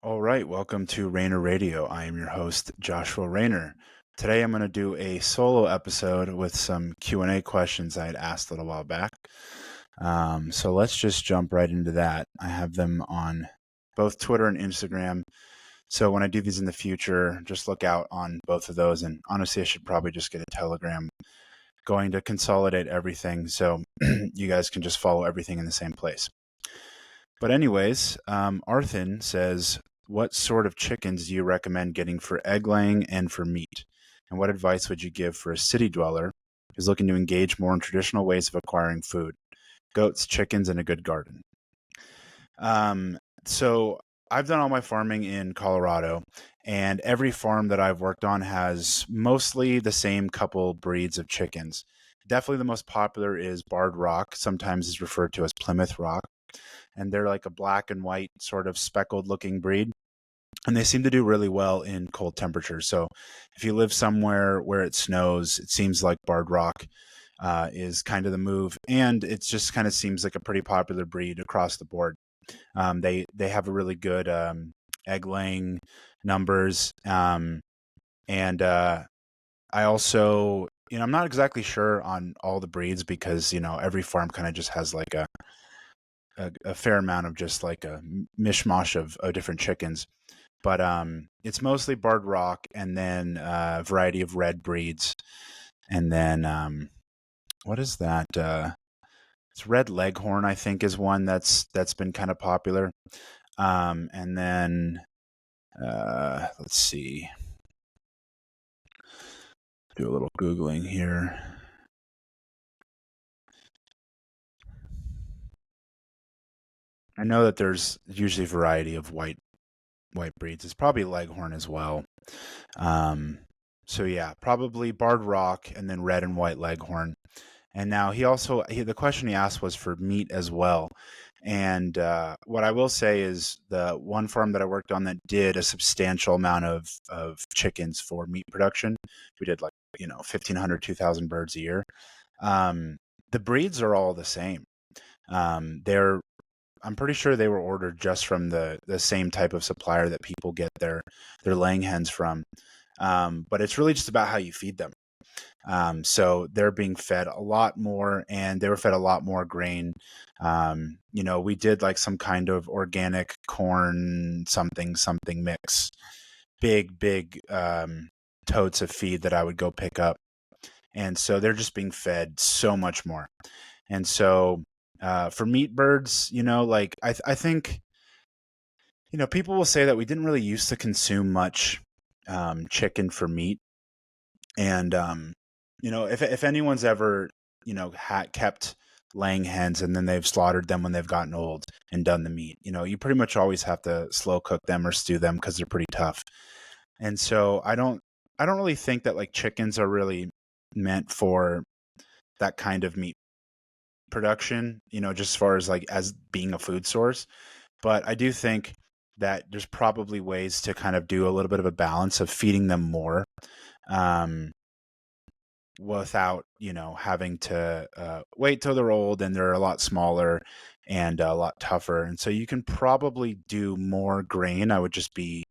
All right, welcome to Rainer Radio. I am your host, Joshua Rainer. Today I'm going to do a solo episode with some Q&A questions I had asked a little while back. So let's just jump right into that. I have them on both Twitter and Instagram. So when I do these in the future, just look out on both of those. And honestly, I should probably just get a Telegram going to consolidate everything so you guys can just follow everything in the same place. But anyways, Arthin says, what sort of chickens do you recommend getting for egg laying and for meat? And what advice would you give for a city dweller who's looking to engage more in traditional ways of acquiring food? Goats, chickens, and a good garden. So I've done all my farming in Colorado, and every farm that I've worked on has mostly the same couple breeds of chickens. Definitely the most popular is Barred Rock, sometimes is referred to as Plymouth Rock, and they're like a black and white sort of speckled looking breed. And they seem to do really well in cold temperatures. So if you live somewhere where it snows, it seems like Barred Rock is kind of the move. And it just kind of seems like a pretty popular breed across the board. They have a really good egg laying numbers. And I also, I'm not exactly sure on all the breeds because, every farm kind of just has like a fair amount of just like a mishmash of different chickens. But it's mostly Barred Rock and then a variety of red breeds. And then what is that? It's Red Leghorn, I think, is one that's been kind of popular. And then let's see. Do a little Googling here. I know that there's usually a variety of white breeds. It's probably Leghorn as well. So yeah, probably Barred Rock and then red and white Leghorn. And now the question he asked was for meat as well. And what I will say is the one farm that I worked on that did a substantial amount of chickens for meat production. We did 1,500, 2,000 birds a year. The breeds are all the same. I'm pretty sure they were ordered just from the same type of supplier that people get their laying hens from. But it's really just about how you feed them. So they're being fed a lot more, and they were fed a lot more grain. We did like some kind of organic corn something mix, big totes of feed that I would go pick up. And so they're just being fed so much more. And so for meat birds, I think, people will say that we didn't really used to consume much chicken for meat. And if anyone's ever kept laying hens and then they've slaughtered them when they've gotten old and done the meat, you pretty much always have to slow cook them or stew them because they're pretty tough. And so I don't really think that like chickens are really meant for that kind of meat production, just as far as like as being a food source. But I do think that there's probably ways to kind of do a little bit of a balance of feeding them more. Without having to wait till they're old and they're a lot smaller and a lot tougher. And so you can probably do more grain. I would just be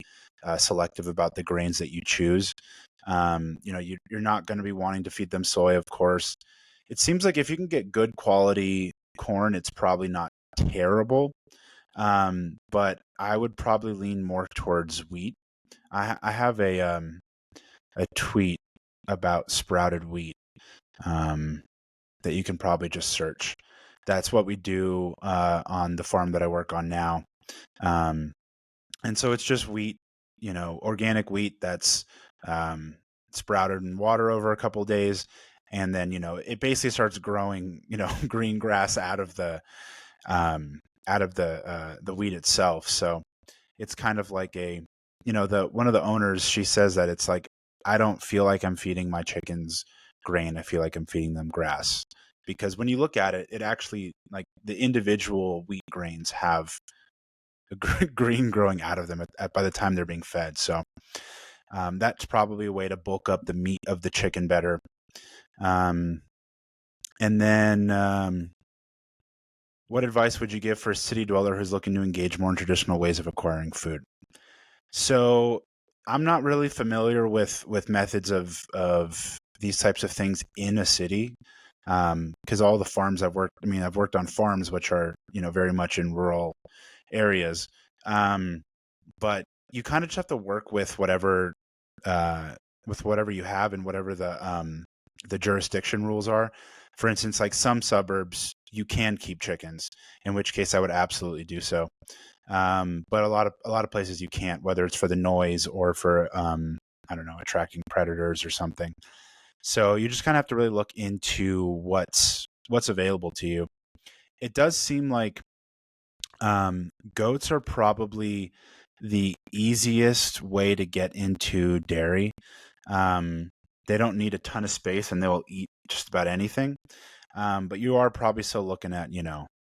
selective about the grains that you choose. You're not going to be wanting to feed them soy, of course. It seems like if you can get good quality corn, it's probably not terrible. But I would probably lean more towards wheat. I have a tweet about sprouted wheat that you can probably just search. That's what we do on the farm that I work on now. And so it's just wheat, organic wheat that's sprouted in water over a couple of days. And then, it basically starts growing, green grass out of the wheat itself. So it's kind of like one of the owners, she says that it's like, I don't feel like I'm feeding my chickens grain. I feel like I'm feeding them grass, because when you look at it, it actually, like, the individual wheat grains have a green growing out of them by the time they're being fed. So that's probably a way to bulk up the meat of the chicken better. And then what advice would you give for a city dweller who's looking to engage more in traditional ways of acquiring food? So I'm not really familiar with methods of these types of things in a city, because all the farms I've worked, I mean, I've worked on farms which are, very much in rural areas. Um, but you kind of just have to work uh, with whatever you have and whatever the jurisdiction rules are. For instance, like some suburbs, you can keep chickens, in which case I would absolutely do so. But a lot of places you can't, whether it's for the noise or for I don't know, attracting predators or something. So you just kind of have to really look into what's available to you. It does seem like goats are probably the easiest way to get into dairy. Um, they don't need a ton of space and they will eat just about anything. But you are probably still looking at,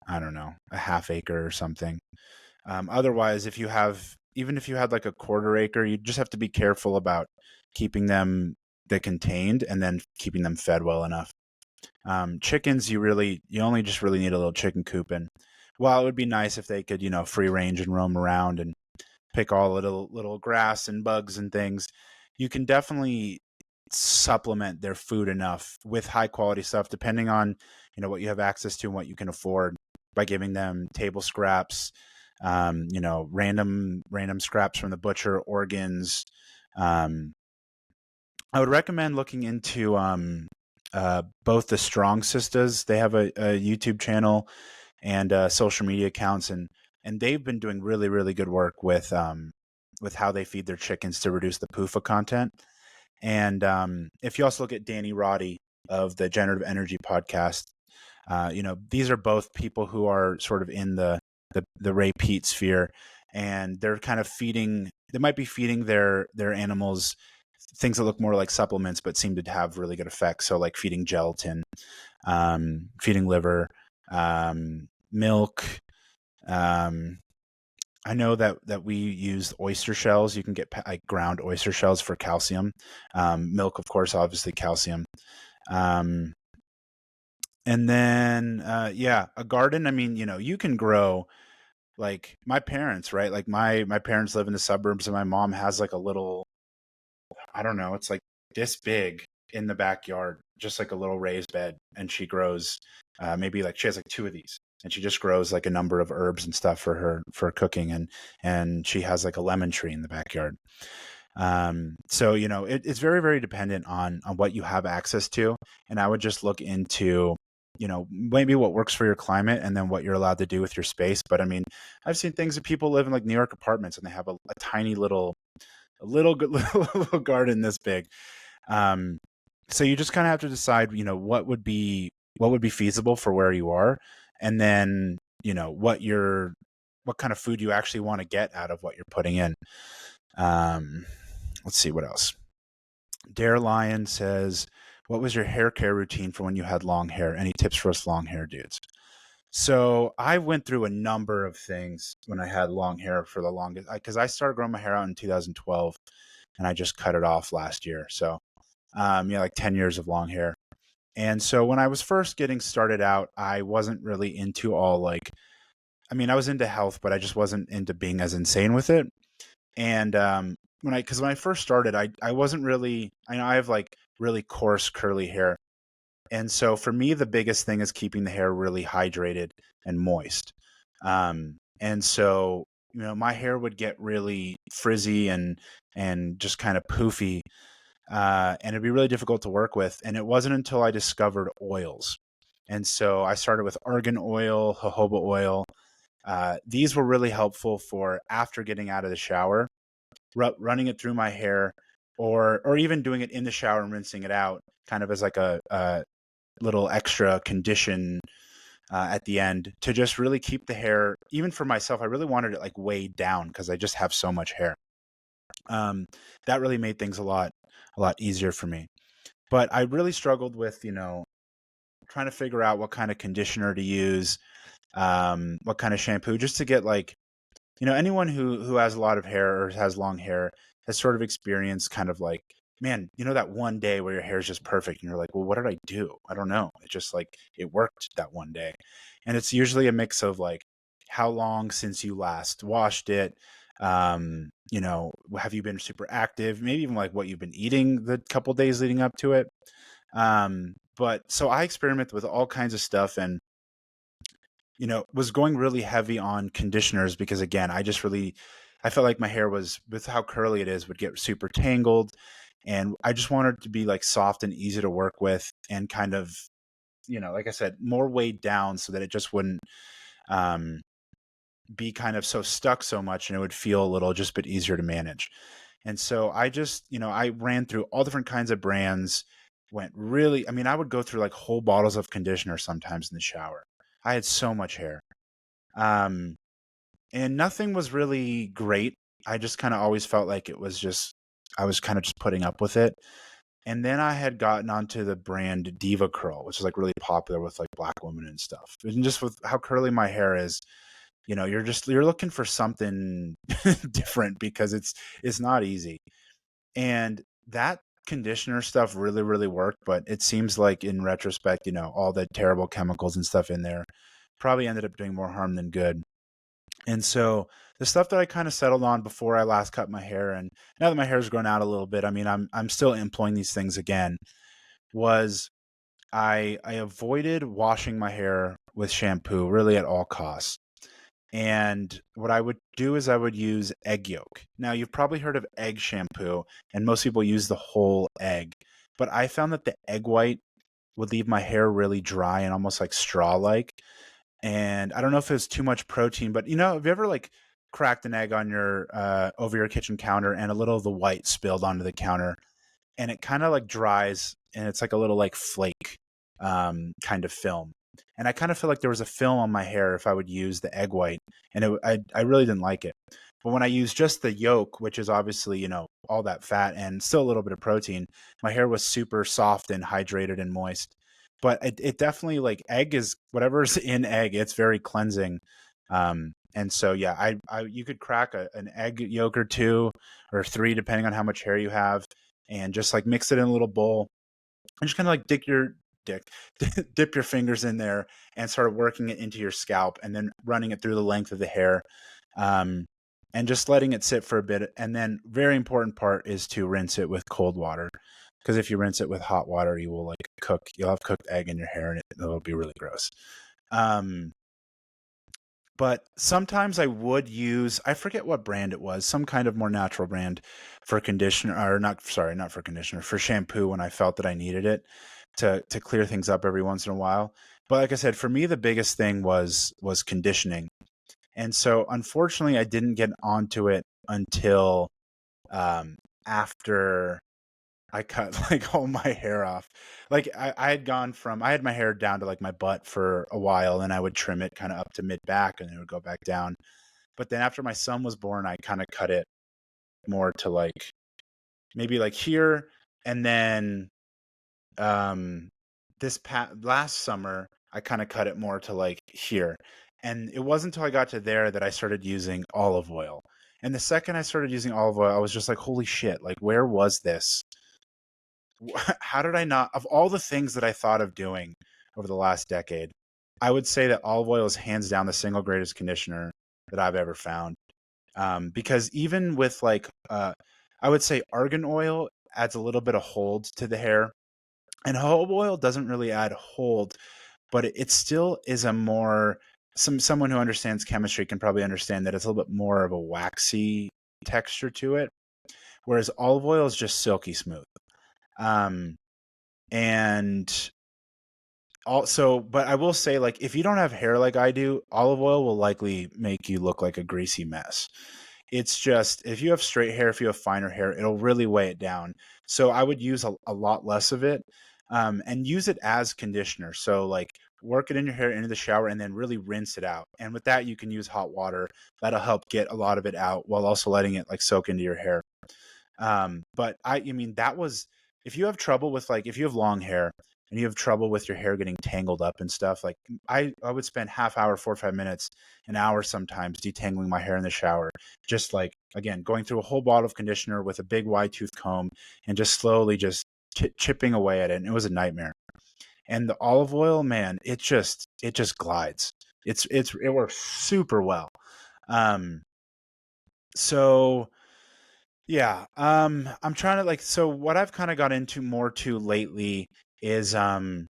I don't know, a half acre or something. Otherwise, even if you had like a quarter acre, you just have to be careful about keeping them they contained and then keeping them fed well enough. Chickens, you only just really need a little chicken coop, and while it would be nice if they could, free range and roam around and pick all little grass and bugs and things, you can definitely supplement their food enough with high quality stuff, depending on what you have access to and what you can afford, by giving them table scraps, random scraps from the butcher, organs. Um, I would recommend looking into both the Strong Sisters. They have a YouTube channel and social media accounts, and they've been doing really really good work with how they feed their chickens to reduce the PUFA content. And if you also look at Danny Roddy of the Generative Energy podcast, these are both people who are sort of in the Ray Peat sphere, and they're kind of feeding. They might be feeding their animals things that look more like supplements, but seem to have really good effects. So, like feeding gelatin, feeding liver, milk. Um, I know that we use oyster shells. You can get like ground oyster shells for calcium. Milk, of course, obviously calcium. Um, and then, yeah, a garden. I mean, you can grow like my parents, right? Like my parents live in the suburbs, and my mom has like a little, I don't know, it's like this big in the backyard, just like a little raised bed, and she grows maybe like she has like two of these, and she just grows like a number of herbs and stuff for cooking, and she has like a lemon tree in the backyard. So it's very very dependent on what you have access to, and I would just look into maybe what works for your climate and then what you're allowed to do with your space. But I mean, I've seen things that people live in like New York apartments and they have a tiny little a little good little garden this big. Um, so you just kind of have to decide, what would be feasible for where you are, and then what kind of food you actually want to get out of what you're putting in. Um, let's see what else. Dare Lion says, "What was your hair care routine for when you had long hair? Any tips for us long hair dudes?" So I went through a number of things when I had long hair for the longest, because I started growing my hair out in 2012, and I just cut it off last year. So, like 10 years of long hair. And so when I was first getting started out, I wasn't really into all like, I mean, I was into health, but I just wasn't into being as insane with it. And because when I first started, I wasn't really, I know I have like really coarse curly hair. And so for me, the biggest thing is keeping the hair really hydrated and moist. And so, my hair would get really frizzy and just kind of poofy, and it'd be really difficult to work with. And it wasn't until I discovered oils. And so I started with argan oil, jojoba oil. These were really helpful for after getting out of the shower, running it through my hair, or even doing it in the shower and rinsing it out, kind of as like a little extra condition at the end, to just really keep the hair. Even for myself, I really wanted it like weighed down because I just have so much hair. Um, that really made things a lot easier for me. But I really struggled with trying to figure out what kind of conditioner to use, what kind of shampoo, just to get like anyone who has a lot of hair or has long hair has sort of experienced kind of like, man, that one day where your hair is just perfect and you're like, well, what did I do? I don't know. It just like it worked that one day. And it's usually a mix of like how long since you last washed it, Have you been super active? Maybe even like what you've been eating the couple days leading up to it. But so I experiment with all kinds of stuff, and was going really heavy on conditioners because, again, I felt like my hair was, with how curly it is, would get super tangled. And I just wanted it to be like soft and easy to work with, and kind of, like I said, more weighed down so that it just wouldn't um, be kind of so stuck so much, and it would feel a little just a bit easier to manage. And so I just, I ran through all different kinds of brands, I mean, I would go through like whole bottles of conditioner sometimes in the shower. I had so much hair. Um, and nothing was really great. I just kind of always felt like I was kind of just putting up with it. And then I had gotten onto the brand Diva Curl, which is like really popular with like black women and stuff. And just with how curly my hair is, you're looking for something different, because it's not easy. And that conditioner stuff really, really worked, but it seems like in retrospect, all the terrible chemicals and stuff in there probably ended up doing more harm than good. And so the stuff that I kind of settled on before I last cut my hair, and now that my hair's grown out a little bit, I mean, I'm still employing these things again, was I avoided washing my hair with shampoo really at all costs. And what I would do is I would use egg yolk. Now, you've probably heard of egg shampoo, and most people use the whole egg. But I found that the egg white would leave my hair really dry and almost like straw-like. And I don't know if it was too much protein, but have you ever like cracked an egg on your over your kitchen counter, and a little of the white spilled onto the counter, and it kind of like dries, and it's like a little like flake kind of film. And I kind of feel like there was a film on my hair if I would use the egg white, and I really didn't like it. But when I use just the yolk, which is obviously, all that fat and still a little bit of protein, my hair was super soft and hydrated and moist. But it definitely, like, egg is whatever's in egg, it's very cleansing. And so, yeah, you could crack an egg yolk or two or three, depending on how much hair you have, and just like mix it in a little bowl, and just kind of like dick dip your fingers in there and start working it into your scalp, and then running it through the length of the hair, um, and just letting it sit for a bit. And then, very important part is to rinse it with cold water, because if you rinse it with hot water, you'll have cooked egg in your hair, and it'll be really gross. um, but sometimes I forget what brand it was, some kind of more natural brand for conditioner, or not, sorry, not for conditioner, for shampoo, when I felt that I needed it to clear things up every once in a while. But like I said, for me, the biggest thing was conditioning. And so unfortunately, I didn't get onto it until after I cut like all my hair off. Like I had my hair down to like my butt for a while, and I would trim it kind of up to mid back, and then it would go back down. But then after my son was born, I kind of cut it more to like maybe like here. And then um last summer, I kind of cut it more to like here. And it wasn't until I got to there that I started using olive oil. And the second I started using olive oil, I was just like, holy shit, like, where was this? How did I not, of all the things that I thought of doing over the last decade, I would say that olive oil is hands down the single greatest conditioner that I've ever found. Because even with like, I would say argan oil adds a little bit of hold to the hair, and jojoba oil doesn't really add hold, but it still is a more, someone who understands chemistry can probably understand that it's a little bit more of a waxy texture to it, whereas olive oil is just silky smooth. Um, and also, but I will say, like, if you don't have hair like I do, olive oil will likely make you look like a greasy mess. It's just, if you have straight hair, if you have finer hair, it'll really weigh it down. So I would use a lot less of it, and use it as conditioner. So, like, work it in your hair into the shower, and then really rinse it out. And with that, you can use hot water. That'll help get a lot of it out while also letting it like soak into your hair. But I mean, that was, if you have trouble with, like, if you have long hair and you have trouble with your hair getting tangled up and stuff, like, I would spend half hour, 45 minutes, an hour sometimes detangling my hair in the shower. Just like, again, going through a whole bottle of conditioner with a big wide tooth comb, and just slowly just chipping away at it. And it was a nightmare. And the olive oil, man, it just glides. It works super well. Um, So yeah, I'm trying to like, so what I've kind of got into more to lately is so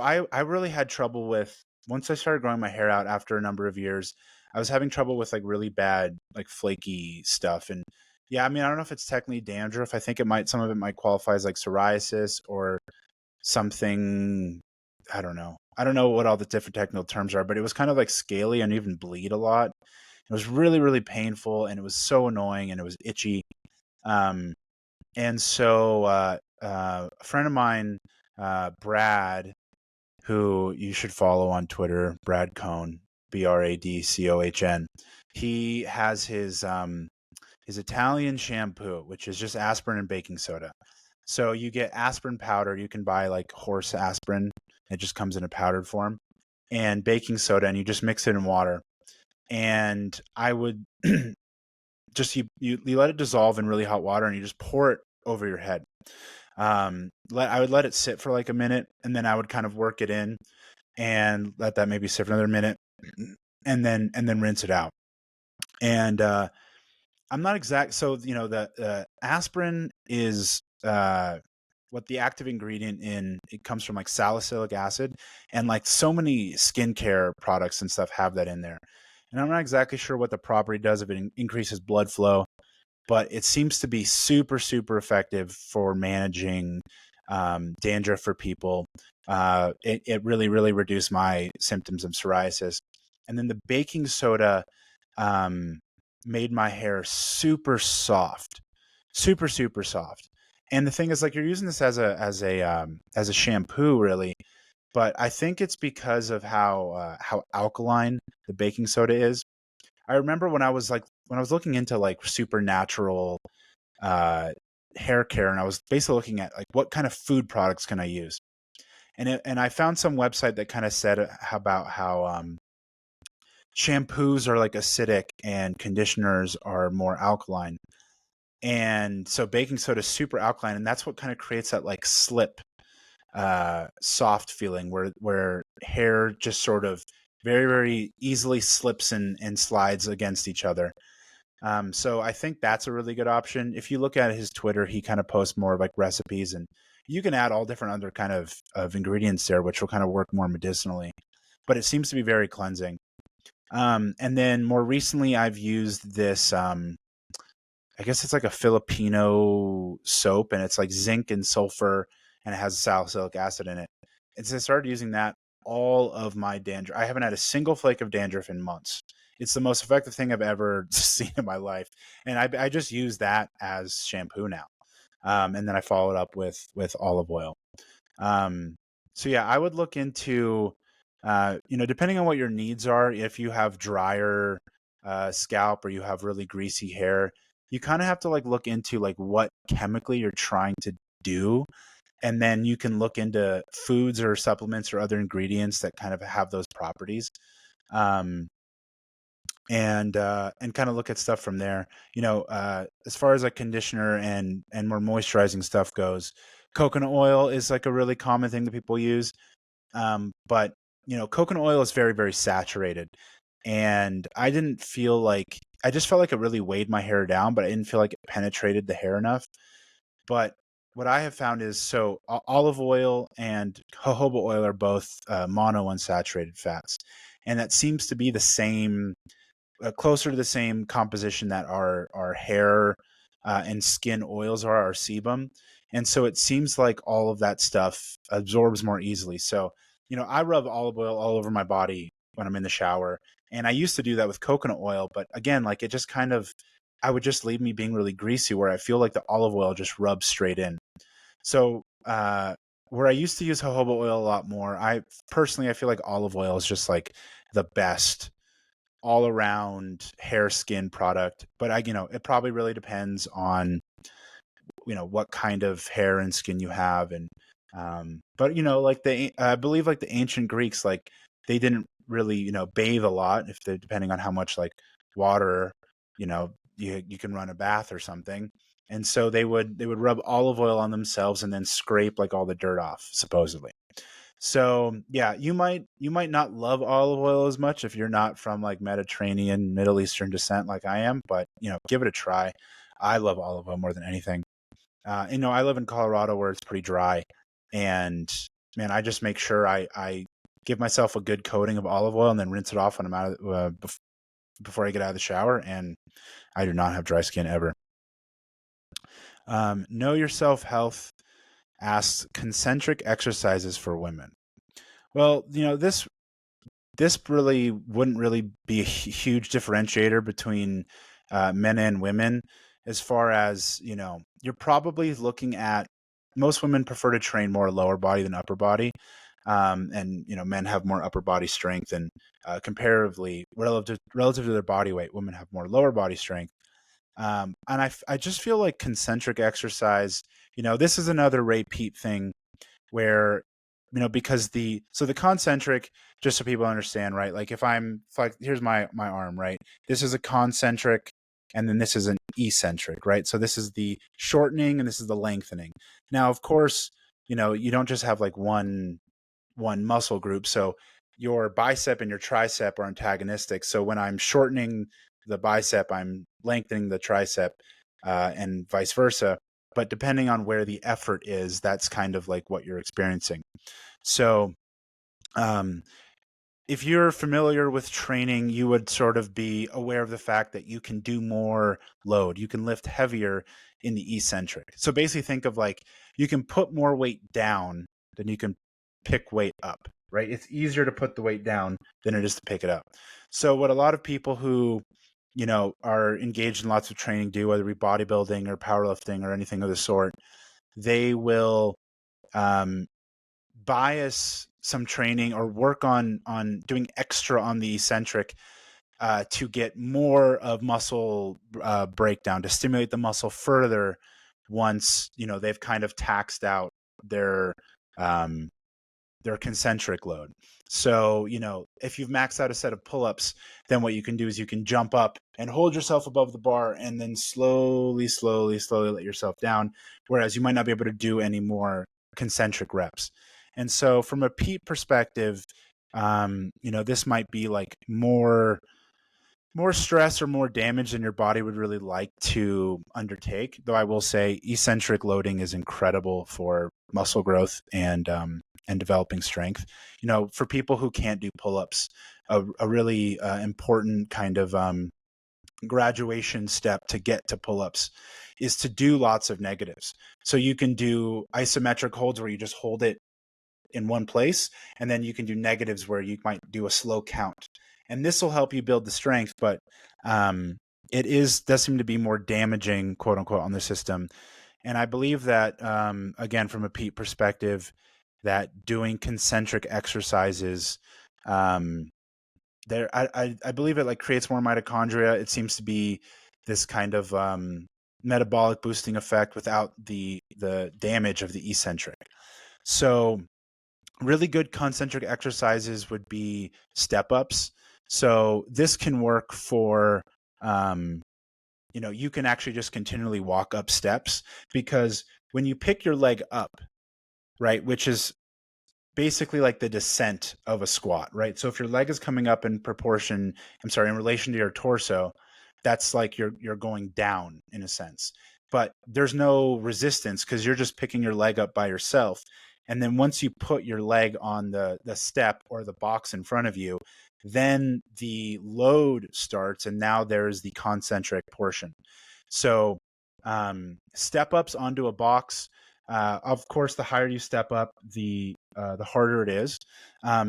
I really had trouble with, once I started growing my hair out after a number of years, I was having trouble with like really bad like flaky stuff. And yeah, I mean, I don't know if it's technically dandruff. I think it might, some of it might qualify as like psoriasis or something. I don't know. I don't know what all the different technical terms are, but it was kind of like scaly and even bleed a lot. It was really, really painful, and it was so annoying, and it was itchy. Um, and so a friend of mine, Brad, who you should follow on Twitter, Brad Cohn, Bradcohn. He has his Italian shampoo, which is just aspirin and baking soda. So you get aspirin powder. You can buy like horse aspirin. It just comes in a powdered form, and baking soda, and you just mix it in water. And I would just you let it dissolve in really hot water, and you just pour it over your head. I would let it sit for like a minute, and then I would kind of work it in and let that maybe sit for another minute, and then rinse it out. And I'm not exact. So the aspirin is what the active ingredient in it comes from, like salicylic acid, and like so many skincare products and stuff have that in there. And I'm not exactly sure what the property does, if it increases blood flow, but it seems to be super, super effective for managing dandruff for people. It really, really reduced my symptoms of psoriasis. And then the baking soda um, made my hair super soft, super, super soft. And the thing is, like, you're using this as a shampoo, really, but I think it's because of how alkaline the baking soda is. I remember when I was looking into like supernatural uh, hair care, and I was basically looking at like what kind of food products can I use, and I found some website that kind of said about how shampoos are like acidic and conditioners are more alkaline, and so baking soda is super alkaline, and that's what kind of creates that like slip, soft feeling where hair just sort of very, very easily slips and slides against each other. So I think that's a really good option. If you look at his Twitter, he kind of posts more of like recipes, and you can add all different other kind of ingredients there, which will kind of work more medicinally. But it seems to be very cleansing. And then more recently, I've used this. I guess it's like a Filipino soap, and it's like zinc and sulfur, and it has salicylic acid in it. And since I started using that, all of my dandruff, I haven't had a single flake of dandruff in months. It's the most effective thing I've ever seen in my life, and I just use that as shampoo now. And then I follow it up with olive oil. Um, so yeah, I would look into, depending on what your needs are. If you have drier scalp, or you have really greasy hair, you kind of have to like look into like what chemically you're trying to do, and then you can look into foods or supplements or other ingredients that kind of have those properties. Um, and kind of look at stuff from there. As far as like conditioner and more moisturizing stuff goes, coconut oil is like a really common thing that people use. But coconut oil is very, very saturated, and I just felt like it really weighed my hair down, but I didn't feel like it penetrated the hair enough. But what I have found is, so olive oil and jojoba oil are both monounsaturated fats, and that seems to be the same, closer to the same composition that our hair and skin oils are, our sebum. And so it seems like all of that stuff absorbs more easily. So, I rub olive oil all over my body when I'm in the shower. And I used to do that with coconut oil, but again, like it just kind of, I would just leave me being really greasy, where I feel like the olive oil just rubs straight in. So, where I used to use jojoba oil a lot more, I feel like olive oil is just like the best all around hair skin product. But it probably really depends on, what kind of hair and skin you have. And, but like I believe like the ancient Greeks, like they didn't really, bathe a lot, if they depending on how much like water, you can run a bath or something. And so they would rub olive oil on themselves and then scrape like all the dirt off, supposedly. So yeah, you might not love olive oil as much if you're not from like Mediterranean, Middle Eastern descent like I am, but give it a try. I love olive oil more than anything. I live in Colorado where it's pretty dry, and man, I just make sure I give myself a good coating of olive oil and then rinse it off when I'm out of before I get out of the shower, and I do not have dry skin ever. Know Yourself Health asks concentric exercises for women. Well, this really wouldn't really be a huge differentiator between men and women, as far as you're probably looking at, most women prefer to train more lower body than upper body, and men have more upper body strength, and comparatively relative to their body weight, women have more lower body strength. And I just feel like concentric exercise, this is another Ray Peat thing where, because the concentric, just so people understand, right? Like if like, here's my arm, right? This is a concentric, and then this is an eccentric, right? So this is the shortening and this is the lengthening. Now, of course, you don't just have like one muscle group. So your bicep and your tricep are antagonistic. So when I'm shortening the bicep, I'm lengthening the tricep, and vice versa. But depending on where the effort is, that's kind of like what you're experiencing. So, um, if you're familiar with training, you would sort of be aware of the fact that you can do more load. You can lift heavier in the eccentric. So basically, think of like you can put more weight down than you can pick weight up, right? It's easier to put the weight down than it is to pick it up. So, what a lot of people who are engaged in lots of training do, whether it be bodybuilding or powerlifting or anything of the sort, they will um, bias some training or work on doing extra on the eccentric to get more of muscle breakdown, to stimulate the muscle further once they've kind of taxed out their um, their concentric load. So, if you've maxed out a set of pull-ups, then what you can do is you can jump up and hold yourself above the bar and then slowly, slowly, slowly let yourself down. Whereas you might not be able to do any more concentric reps. And so from a peak perspective, this might be like more stress or more damage than your body would really like to undertake. Though I will say eccentric loading is incredible for muscle growth and developing strength. For people who can't do pull-ups, a really important kind of graduation step to get to pull-ups is to do lots of negatives. So you can do isometric holds where you just hold it in one place, and then you can do negatives where you might do a slow count, and this will help you build the strength. But does seem to be more damaging, quote unquote, on the system. And I believe that again, from a peak perspective, that doing concentric exercises, I believe it like creates more mitochondria. It seems to be this kind of metabolic boosting effect without the damage of the eccentric. So really good concentric exercises would be step ups. So this can work for, you can actually just continually walk up steps, because when you pick your leg up, right, which is basically like the descent of a squat, right? So if your leg is coming up in proportion, in relation to your torso, that's like you're going down in a sense. But there's no resistance because you're just picking your leg up by yourself. And then once you put your leg on the step or the box in front of you, then the load starts, and now there's the concentric portion. So step ups onto a box. Of course, the higher you step up, the harder it is.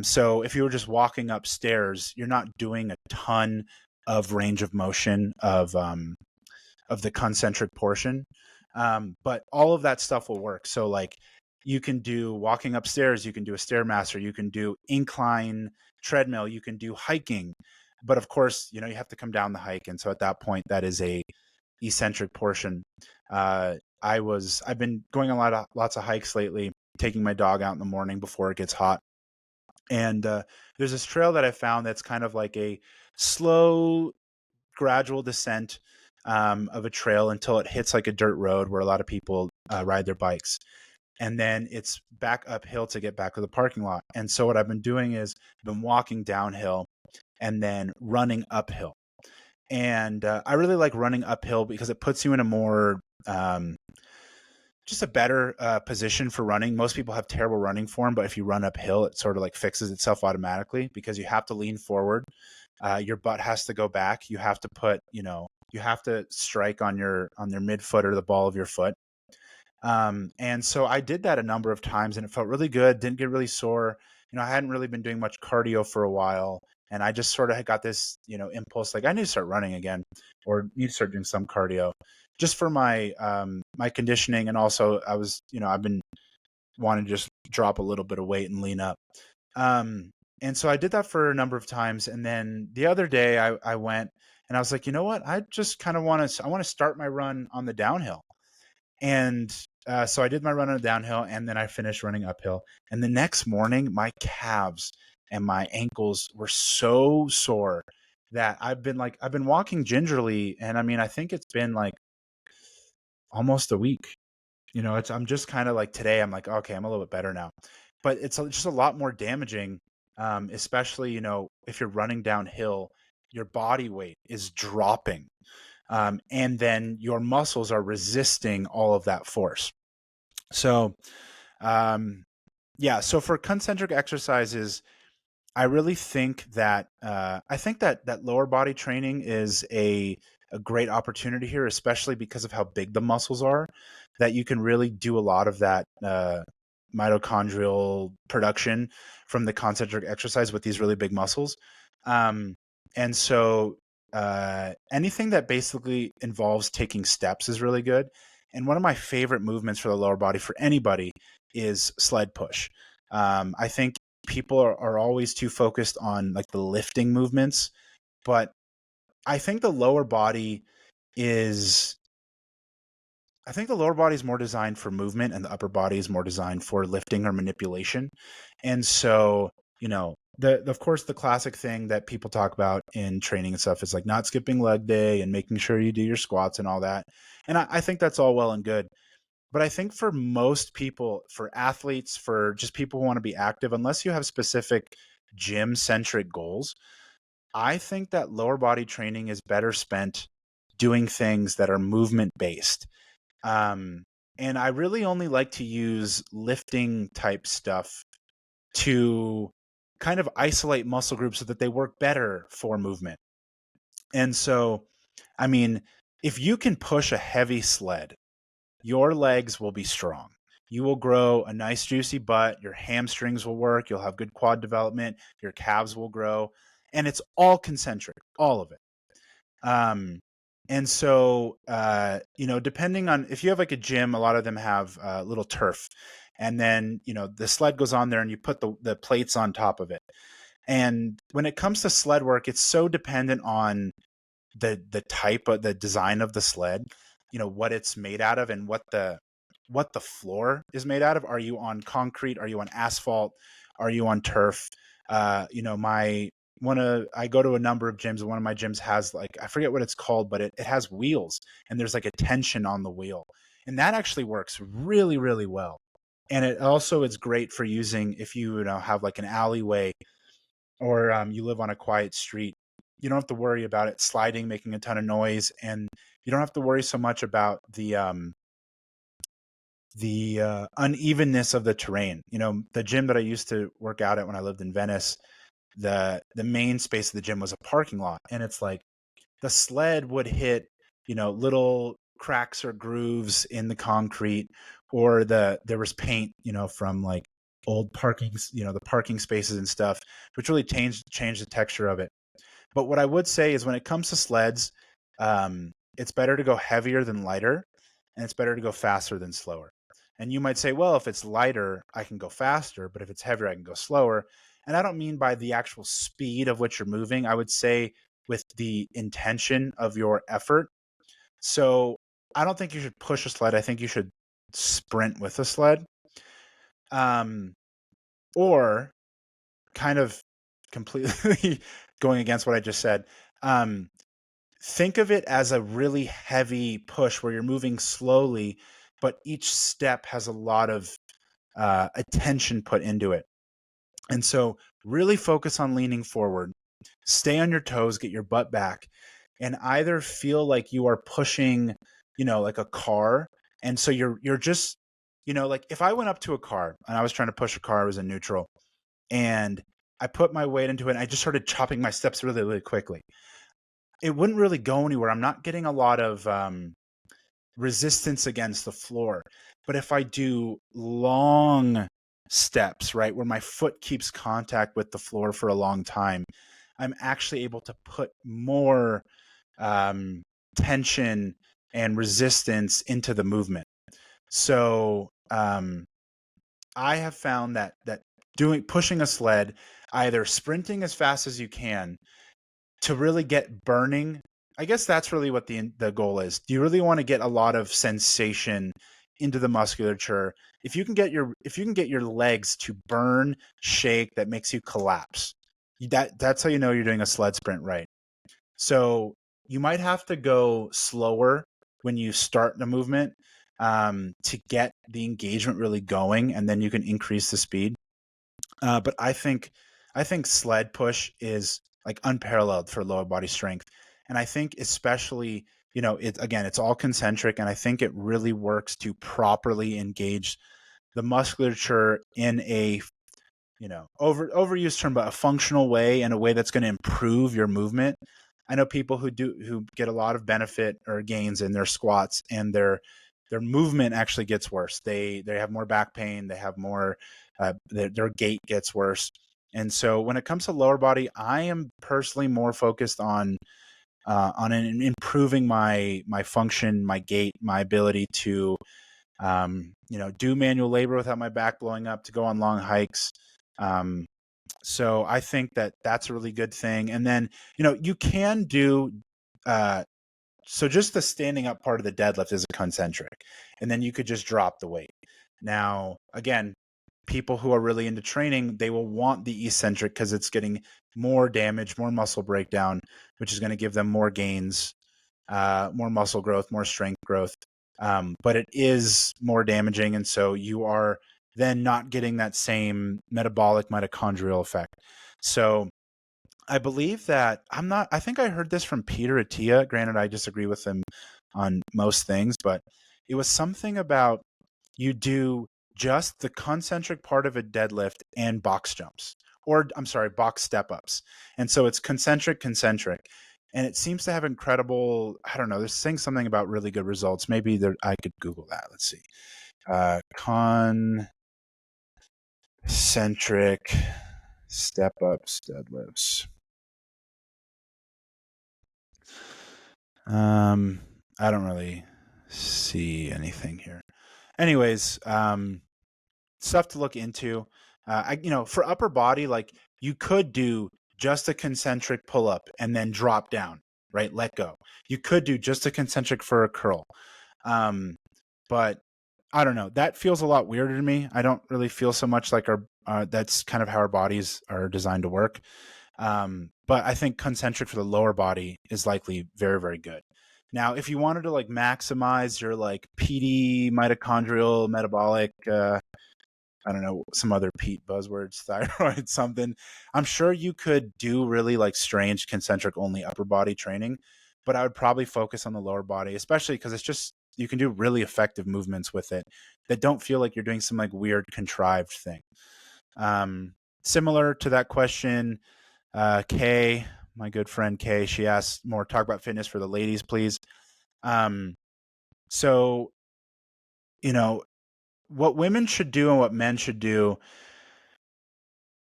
So if you were just walking upstairs, you're not doing a ton of range of motion of the concentric portion, but all of that stuff will work. So like you can do walking upstairs, you can do a stairmaster, you can do incline treadmill, you can do hiking, but of course you have to come down the hike, and so at that point that is a eccentric portion. I've been going on lots of hikes lately, taking my dog out in the morning before it gets hot. And there's this trail that I found that's kind of like a slow, gradual descent of a trail until it hits like a dirt road where a lot of people ride their bikes. and then it's back uphill to get back to the parking lot. And so what I've been doing is I've been walking downhill and then running uphill. And I really like running uphill because it puts you in a more just a better position for running. Most people have terrible running form, but if you run uphill, it sort of like fixes itself automatically because you have to lean forward. Your butt has to go back. You have to put, you have to strike on your midfoot or the ball of your foot. And so I did that a number of times and it felt really good. Didn't get really sore. I hadn't really been doing much cardio for a while. And I just sort of got this, impulse, like I need to start running again or need to start doing some cardio just for my, my conditioning. And also I've been wanting to just drop a little bit of weight and lean up. And so I did that for a number of times. And then the other day I went and I was like, you know what? I just kind of I want to start my run on the downhill. And so I did my run on the downhill and then I finished running uphill. And the next morning, my calves and my ankles were so sore that I've been walking gingerly. And I mean, I think it's been like almost a week. I'm just kind of like today, I'm like, okay, I'm a little bit better now. But it's just a lot more damaging, especially, if you're running downhill, your body weight is dropping. And then your muscles are resisting all of that force. So, so for concentric exercises, I really think that that lower body training is a great opportunity here, especially because of how big the muscles are, that you can really do a lot of that mitochondrial production from the concentric exercise with these really big muscles. And so anything that basically involves taking steps is really good. And one of my favorite movements for the lower body for anybody is sled push. I think people are always too focused on like the lifting movements, but I think the lower body is more designed for movement and the upper body is more designed for lifting or manipulation. And so, of course, the classic thing that people talk about in training and stuff is like not skipping leg day and making sure you do your squats and all that. And I think that's all well and good. But I think for most people, for athletes, for just people who want to be active, unless you have specific gym-centric goals, I think that lower body training is better spent doing things that are movement-based. And I really only like to use lifting type stuff to kind of isolate muscle groups so that they work better for movement. And so, I mean, if you can push a heavy sled, your legs will be strong. You will grow a nice juicy butt. Your hamstrings will work. You'll have good quad development. Your calves will grow. And it's all concentric, all of it. And so, depending on if you have like a gym, a lot of them have little turf. And then, the sled goes on there and you put the plates on top of it. And when it comes to sled work, it's so dependent on the type of the design of the sled, what it's made out of and what the floor is made out of. Are you on concrete? Are you on asphalt? Are you on turf? I go to a number of gyms, and one of my gyms has like, I forget what it's called, but it has wheels and there's like a tension on the wheel. And that actually works really, really well. And it also is great for using if you have like an alleyway or you live on a quiet street. You don't have to worry about it sliding, making a ton of noise, and you don't have to worry so much about the unevenness of the terrain. The gym that I used to work out at when I lived in Venice, the main space of the gym was a parking lot, and it's like the sled would hit little cracks or grooves in the concrete, or there was paint from like old parkings, the parking spaces and stuff, which really changed the texture of it. But what I would say is when it comes to sleds, it's better to go heavier than lighter, and it's better to go faster than slower. And you might say, well, if it's lighter, I can go faster, but if it's heavier, I can go slower. And I don't mean by the actual speed of which you're moving. I would say with the intention of your effort. So I don't think you should push a sled. I think you should sprint with a sled. Or kind of completely going against what I just said. Think of it as a really heavy push where you're moving slowly, but each step has a lot of attention put into it. And so really focus on leaning forward, stay on your toes, get your butt back, and either feel like you are pushing, like a car. And so you're just, like if I went up to a car and I was trying to push a car, I was in neutral, and I put my weight into it and I just started chopping my steps really, really quickly. It wouldn't really go anywhere. I'm not getting a lot of resistance against the floor. But if I do long steps, right, where my foot keeps contact with the floor for a long time, I'm actually able to put more um, tension and resistance into the movement. So I have found that pushing a sled, either sprinting as fast as you can to really get burning. I guess that's really what the goal is. Do you really want to get a lot of sensation into the musculature? If you can get your legs to burn, shake, that makes you collapse. That's how you know you're doing a sled sprint right. So you might have to go slower when you start the movement to get the engagement really going, and then you can increase the speed. But I think sled push is like unparalleled for lower body strength, and I think especially it's all concentric, and I think it really works to properly engage the musculature in a overused term, but a functional way, and a way that's going to improve your movement. I know people who get a lot of benefit or gains in their squats, and their movement actually gets worse. They have more back pain. They have more. Their gait gets worse. And so when it comes to lower body, I am personally more focused on improving my function, my gait, my ability to do manual labor without my back blowing up, to go on long hikes. So I think that that's a really good thing. And then you can do so just the standing up part of the deadlift is a concentric, and then you could just drop the weight. Now, again, people who are really into training, they will want the eccentric because it's getting more damage, more muscle breakdown, which is going to give them more gains, more muscle growth, more strength growth. But it is more damaging, and so you are then not getting that same metabolic mitochondrial effect. So I believe that I think I heard this from Peter Attia. Granted, I disagree with him on most things, but it was something about you do just the concentric part of a deadlift and box jumps, or I'm sorry, box step ups. And so it's concentric, concentric. And it seems to have incredible, I don't know, they're saying something about really good results. Maybe I could Google that. Let's see. Concentric step ups, deadlifts. I don't really see anything here. Anyways, stuff to look into. For upper body, like you could do just a concentric pull up and then drop down, right? Let go. You could do just a concentric for a curl. But I don't know. That feels a lot weirder to me. I don't really feel so much like that's kind of how our bodies are designed to work. But I think concentric for the lower body is likely very, very good. Now, if you wanted to like maximize your like PD, mitochondrial, metabolic, I don't know, some other Pete buzzwords, thyroid, something, I'm sure you could do really like strange concentric only upper body training, but I would probably focus on the lower body, especially because it's just, you can do really effective movements with it that don't feel like you're doing some like weird contrived thing. Similar to that question, Kay, my good friend Kay, she asked more talk about fitness for the ladies, please. So, what women should do and what men should do,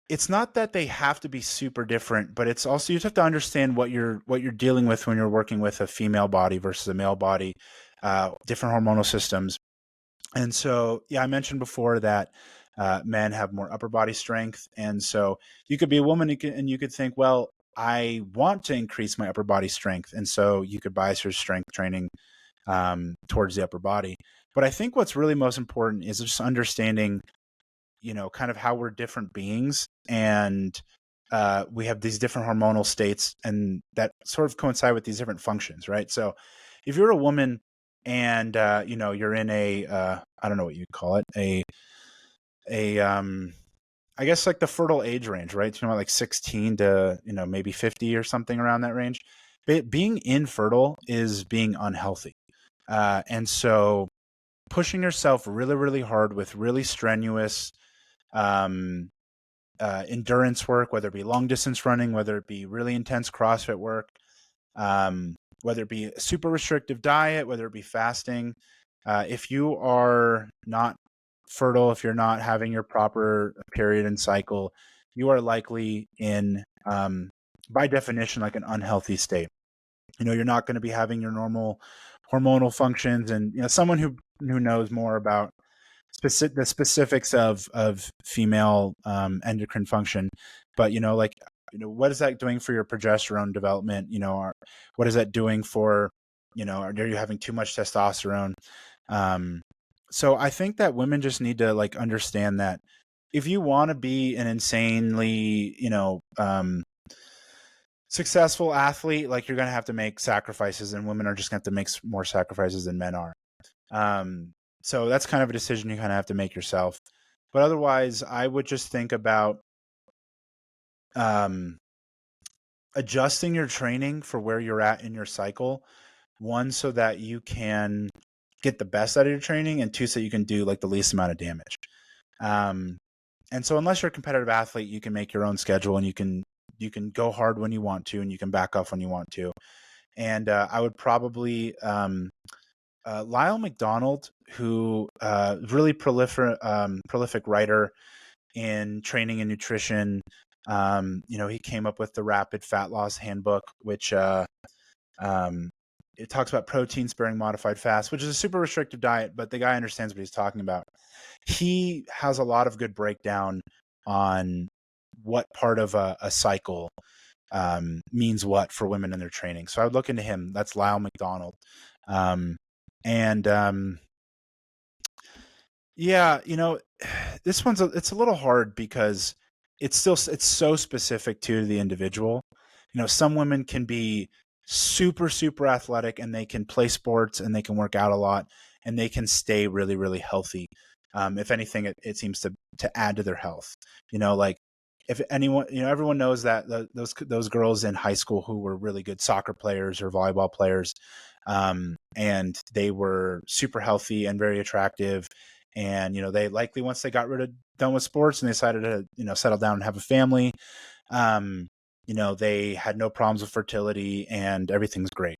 it's not that they have to be super different, but it's also you have to understand what you're dealing with when you're working with a female body versus a male body, different hormonal systems. And so, yeah, I mentioned before that men have more upper body strength. And so you could be a woman and you could think, well, I want to increase my upper body strength. And so you could bias your strength training towards the upper body. But I think what's really most important is just understanding, kind of how we're different beings, and we have these different hormonal states, and that sort of coincide with these different functions, right? So if you're a woman and, you're in a, I don't know what you'd call it, a I guess like the fertile age range, right? You know, like 16 to, maybe 50 or something around that range. Being infertile is being unhealthy. And so pushing yourself really, really hard with really strenuous um, endurance work, whether it be long distance running, whether it be really intense CrossFit work, whether it be a super restrictive diet, whether it be fasting. If you are not fertile, if you're not having your proper period and cycle, you are likely in, by definition, like an unhealthy state. You're not going to be having your normal hormonal functions, and someone who knows more about the specifics of female endocrine function, but like what is that doing for your progesterone development? What is that doing for are you having too much testosterone? Um, so I think that women just need to like understand that if you want to be an insanely successful athlete, like you're going to have to make sacrifices, and women are just going to have to make more sacrifices than men are. Um, so that's kind of a decision you kind of have to make yourself. But otherwise, I would just think about um, adjusting your training for where you're at in your cycle. One, so that you can get the best out of your training, and two, so you can do like the least amount of damage. Um, and so unless you're a competitive athlete, you can make your own schedule, and you can go hard when you want to, and you can back off when you want to. And I would probably Lyle McDonald, who really prolific writer in training and nutrition. He came up with the Rapid Fat Loss Handbook, which it talks about protein sparing modified fast, which is a super restrictive diet, but the guy understands what he's talking about. He has a lot of good breakdown on what part of a cycle means what for women in their training. So I would look into him. That's Lyle McDonald. And yeah, this it's a little hard because it's so specific to the individual. Some women can be super, super athletic, and they can play sports, and they can work out a lot, and they can stay really, really healthy. If anything, it seems to add to their health. Like if anyone, everyone knows that those girls in high school who were really good soccer players or volleyball players, and they were super healthy and very attractive. And, they likely, once they got done with sports and they decided to, settle down and have a family, they had no problems with fertility and everything's great.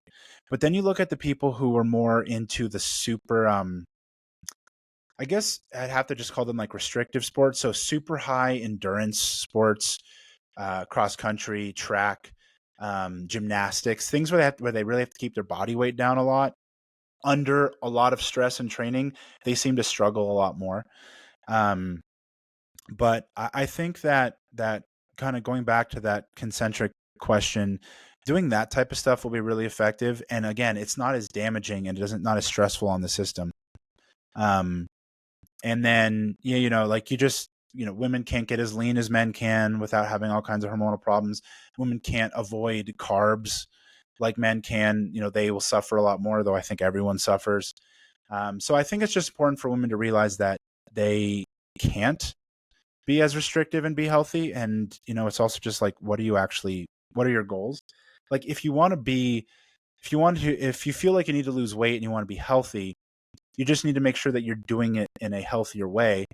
But then you look at the people who were more into the super, I guess I'd have to just call them like restrictive sports. So super high endurance sports, cross country, track, gymnastics, things where they really have to keep their body weight down a lot under a lot of stress and training. They seem to struggle a lot more. But I think that kind of going back to that concentric question, doing that type of stuff will be really effective. And again, it's not as damaging, and not as stressful on the system. And then, like women can't get as lean as men can without having all kinds of hormonal problems. Women can't avoid carbs like men can. They will suffer a lot more, though I think everyone suffers. So I think it's just important for women to realize that they can't be as restrictive and be healthy. And, it's also just like, what are your goals? Like if you feel like you need to lose weight and you want to be healthy, you just need to make sure that you're doing it in a healthier way,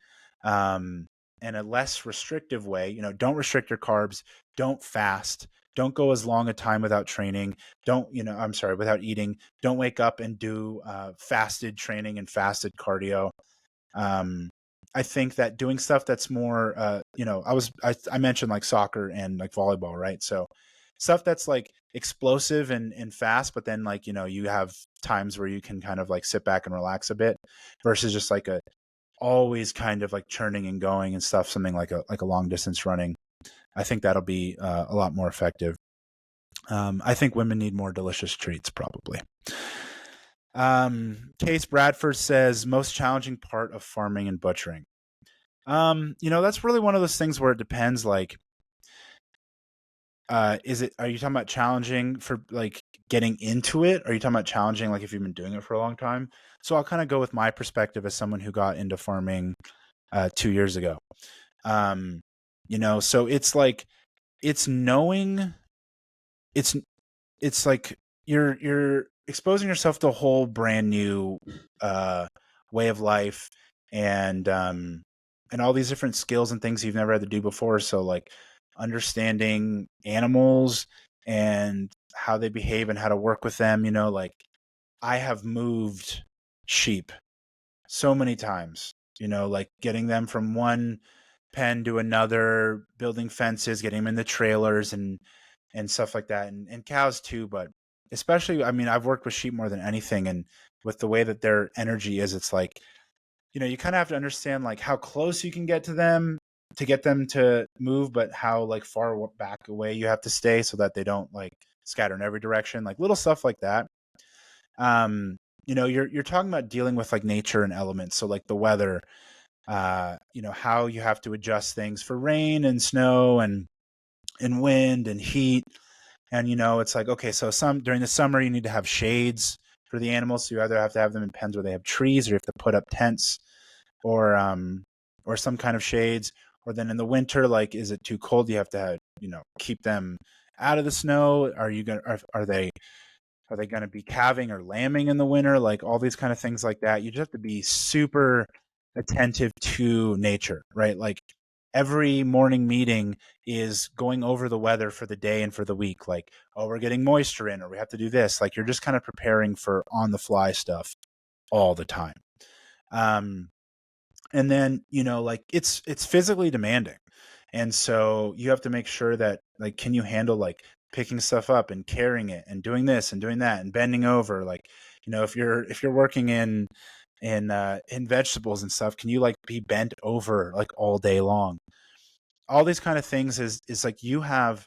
and a less restrictive way. Don't restrict your carbs, don't fast, don't go as long a time without training, without eating, don't wake up and do fasted training and fasted cardio. I think that doing stuff that's more, I mentioned like soccer and like volleyball, right? So stuff that's like explosive and fast, but then like, you have times where you can kind of like sit back and relax a bit, versus just like always kind of like churning and going and stuff, something like a long distance running. I think that'll be a lot more effective. I think women need more delicious treats, probably. Case Bradford says, most challenging part of farming and butchering. That's really one of those things where it depends. Like, are you talking about challenging for like getting into it? Or are you talking about challenging like if you've been doing it for a long time? So I'll kind of go with my perspective as someone who got into farming 2 years ago. Um, so it's like it's knowing it's it's like you're exposing yourself to a whole brand new uh, way of life, and all these different skills and things you've never had to do before. So like understanding animals and how they behave and how to work with them. Like I have moved sheep so many times. Like getting them from one pen to another, building fences, getting them in the trailers and stuff like that, and cows too. But especially, I mean, I've worked with sheep more than anything, and with the way that their energy is, it's like you kind of have to understand like how close you can get to them to get them to move, but how like far back away you have to stay so that they don't like scatter in every direction, like little stuff like that. You're talking about dealing with like nature and elements, so like the weather, how you have to adjust things for rain and snow and wind and heat. And it's like, okay, so during the summer you need to have shades for the animals, so you either have to have them in pens where they have trees, or you have to put up tents or some kind of shades. Or then in the winter, like, is it too cold? You have to keep them out of the snow. Are they going to be calving or lambing in the winter? Like all these kind of things like that. You just have to be super attentive to nature, right? Like every morning meeting is going over the weather for the day and for the week. Like, oh, we're getting moisture in, or we have to do this. Like you're just kind of preparing for on the fly stuff all the time. And then, like it's physically demanding. And so you have to make sure that like, can you handle like picking stuff up and carrying it and doing this and doing that and bending over? Like, if you're working in vegetables and stuff, can you like be bent over like all day long? All these kind of things is like you have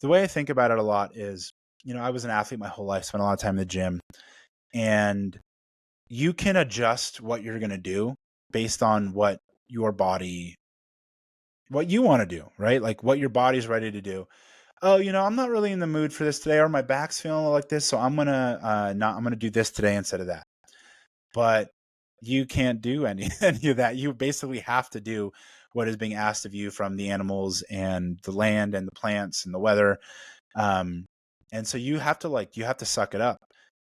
the way I think about it a lot is, I was an athlete my whole life, spent a lot of time in the gym, and you can adjust what you're going to do based on your body what you want to do, right? Like what your body's ready to do. Oh, I'm not really in the mood for this today, or my back's feeling like this, so I'm gonna do this today instead of that. But you can't do any of that. You basically have to do what is being asked of you from the animals and the land and the plants and the weather. Um, and so you have to suck it up,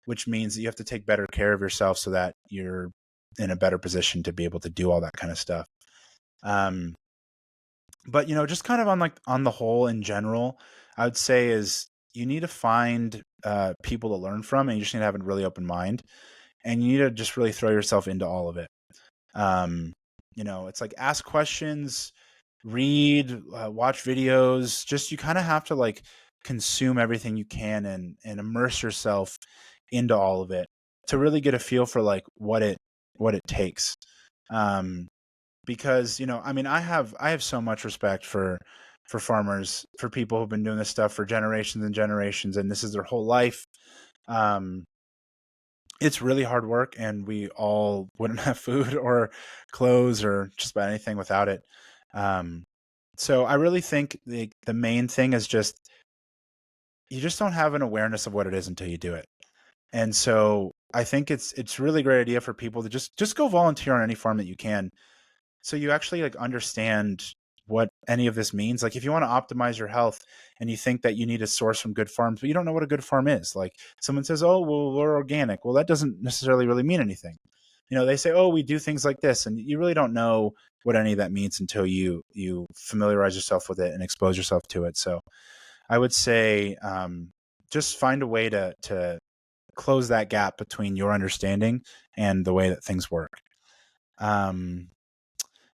which means that you have to take better care of yourself so that you're in a better position to be able to do all that kind of stuff. Um, but just kind of on the whole in general, I would say is you need to find people to learn from, and you just need to have a really open mind, and you need to just really throw yourself into all of it. um, it's like ask questions, read, watch videos. Just you kind of have to like consume everything you can and immerse yourself into all of it to really get a feel for like what it takes. Um, because I mean, I have so much respect for farmers, for people who've been doing this stuff for generations and generations, and this is their whole life. um it's really hard work, and we all wouldn't have food or clothes or just about anything without it. um so I really think the main thing is just you just don't have an awareness of what it is until you do it. And so I think it's really great idea for people to just go volunteer on any farm that you can, so you actually like understand what any of this means. Like if you want to optimize your health and you think that you need to source from good farms, but you don't know what a good farm is. Like someone says, oh, well, we're organic. Well, that doesn't necessarily really mean anything. They say, oh, we do things like this, and you really don't know what any of that means until you familiarize yourself with it and expose yourself to it. So I would say just find a way to close that gap between your understanding and the way that things work. Um,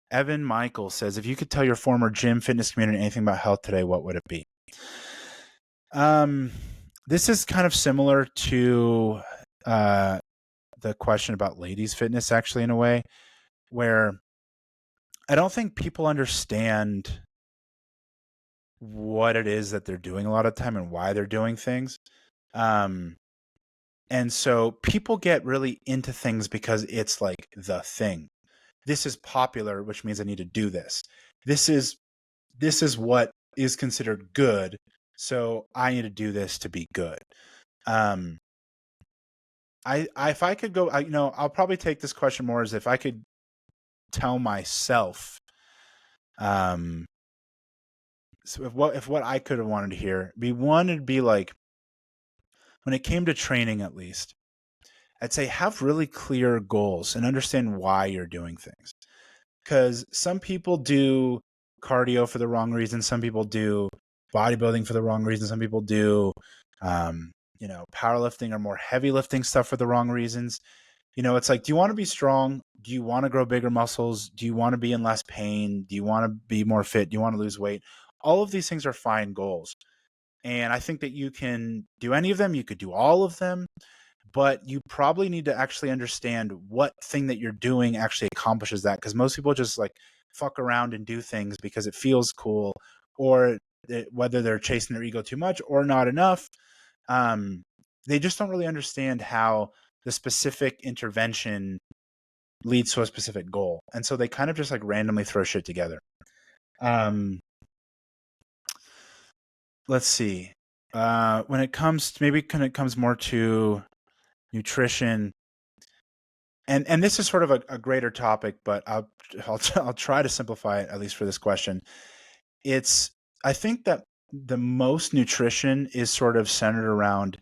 Evan Michael says, if you could tell your former gym fitness community anything about health today, what would it be? Um, this is kind of similar to the question about ladies fitness, actually, in a way, where I don't think people understand what it is that they're doing a lot of time and why they're doing things. Um, and so people get really into things because it's like the thing. This is popular, which means I need to do this. This is what is considered good, so I need to do this to be good. Um, if I could go, I'll probably take this question more as if I could tell myself, um, so if what I could have wanted to hear, be one, it'd be like, when it came to training, at least, I'd say have really clear goals and understand why you're doing things. Because some people do cardio for the wrong reason. Some people do bodybuilding for the wrong reason. Some people do, powerlifting or more heavy lifting stuff for the wrong reasons. It's like, do you want to be strong? Do you want to grow bigger muscles? Do you want to be in less pain? Do you want to be more fit? Do you want to lose weight? All of these things are fine goals. And I think that you can do any of them. You could do all of them, but you probably need to actually understand what thing that you're doing actually accomplishes that. Because most people just like fuck around and do things because it feels cool, or whether they're chasing their ego too much or not enough. They just don't really understand how the specific intervention leads to a specific goal. And so they kind of just like randomly throw shit together. Let's see. When it comes more to nutrition, and this is sort of a greater topic, but I'll try to simplify it, at least for this question. I think that the most nutrition is sort of centered around,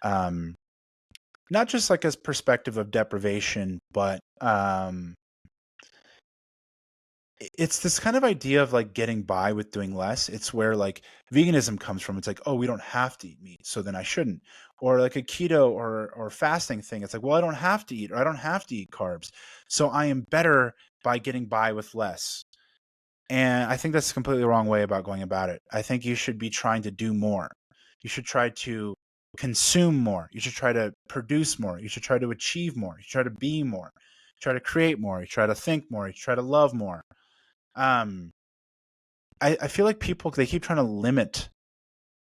not just like a perspective of deprivation, but it's this kind of idea of like getting by with doing less. It's where like veganism comes from. It's like, oh, we don't have to eat meat, so then I shouldn't. Or like a keto or fasting thing. It's like, well, I don't have to eat, or I don't have to eat carbs, so I am better by getting by with less. And I think that's a completely wrong way about going about it. I think you should be trying to do more. You should try to consume more. You should try to produce more. You should try to achieve more. You should try to be more. Try to create more. You try to think more. You try to love more. I feel like people, they keep trying to limit.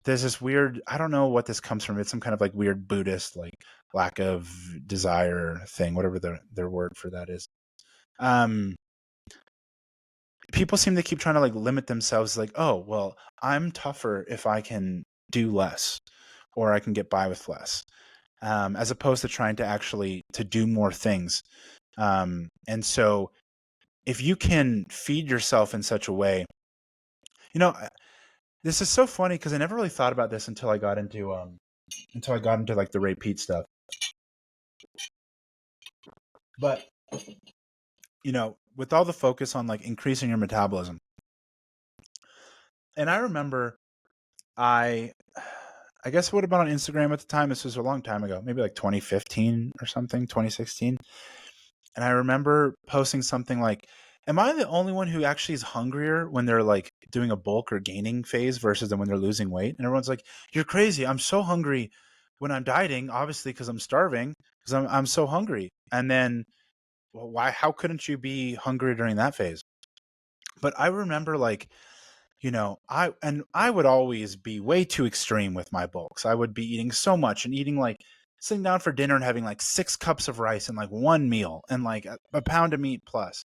There's this weird, I don't know what this comes from. It's some kind of like weird Buddhist, like lack of desire thing, whatever their word for that is. People seem to keep trying to like limit themselves, like, oh, well, I'm tougher if I can do less, or I can get by with less, as opposed to trying to actually to do more things. And so if you can feed yourself in such a way, this is so funny because I never really thought about this until I got into like the repeat stuff. But with all the focus on like increasing your metabolism, and I remember I guess it would have been on Instagram at the time. This was a long time ago, maybe like 2015 or something, 2016. And I remember posting something like, am I the only one who actually is hungrier when they're like doing a bulk or gaining phase versus than when they're losing weight? And everyone's like, you're crazy. I'm so hungry when I'm dieting, obviously, because I'm starving, because I'm so hungry. And then, well, how couldn't you be hungry during that phase? But I remember like, I would always be way too extreme with my bulks. I would be eating so much and eating like sitting down for dinner and having like 6 cups of rice in like one meal and like a pound of meat plus.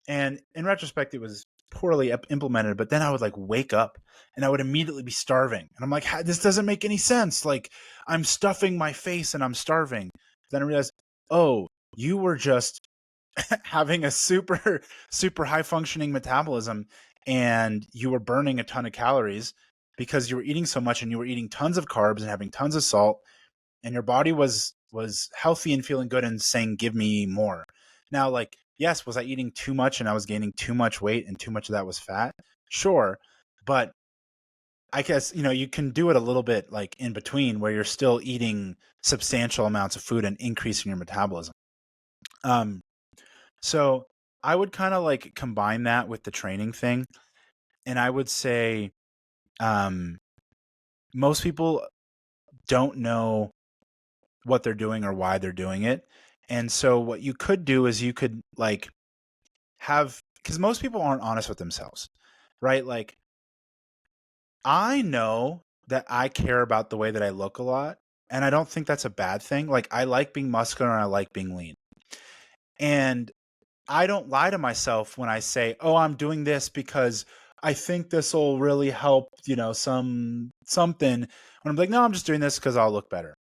And in retrospect, it was poorly implemented, but then I would like wake up and I would immediately be starving. And I'm like, this doesn't make any sense. Like I'm stuffing my face and I'm starving. Then I realized, oh, you were just having a super, super high functioning metabolism, and you were burning a ton of calories because you were eating so much, and you were eating tons of carbs and having tons of salt, and your body was healthy and feeling good and saying, give me more. Now, like, yes, was I eating too much and I was gaining too much weight and too much of that was fat? Sure. But I guess, you can do it a little bit like in between where you're still eating substantial amounts of food and increasing your metabolism. So I would kind of like combine that with the training thing. And I would say, most people don't know what they're doing or why they're doing it. And so what you could do is you could like because most people aren't honest with themselves, right? Like I know that I care about the way that I look a lot, and I don't think that's a bad thing. Like I like being muscular and I like being lean. And I don't lie to myself when I say, oh, I'm doing this because I think this will really help, something. When I'm like, no, I'm just doing this because I'll look better.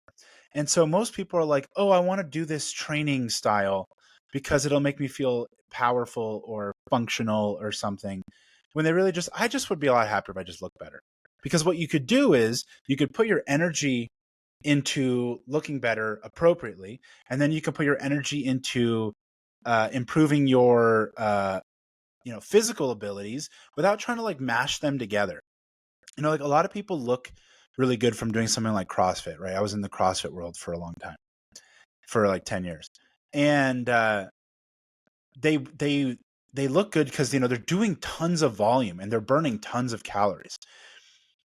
And so most people are like, oh, I want to do this training style because it'll make me feel powerful or functional or something, when they really I just would be a lot happier if I just looked better. Because what you could do is you could put your energy into looking better appropriately, and then you can put your energy into improving your physical abilities without trying to like mash them together. Like a lot of people look really good from doing something like CrossFit, right? I was in the CrossFit world for a long time, for like 10 years. And they they look good because they're doing tons of volume and they're burning tons of calories.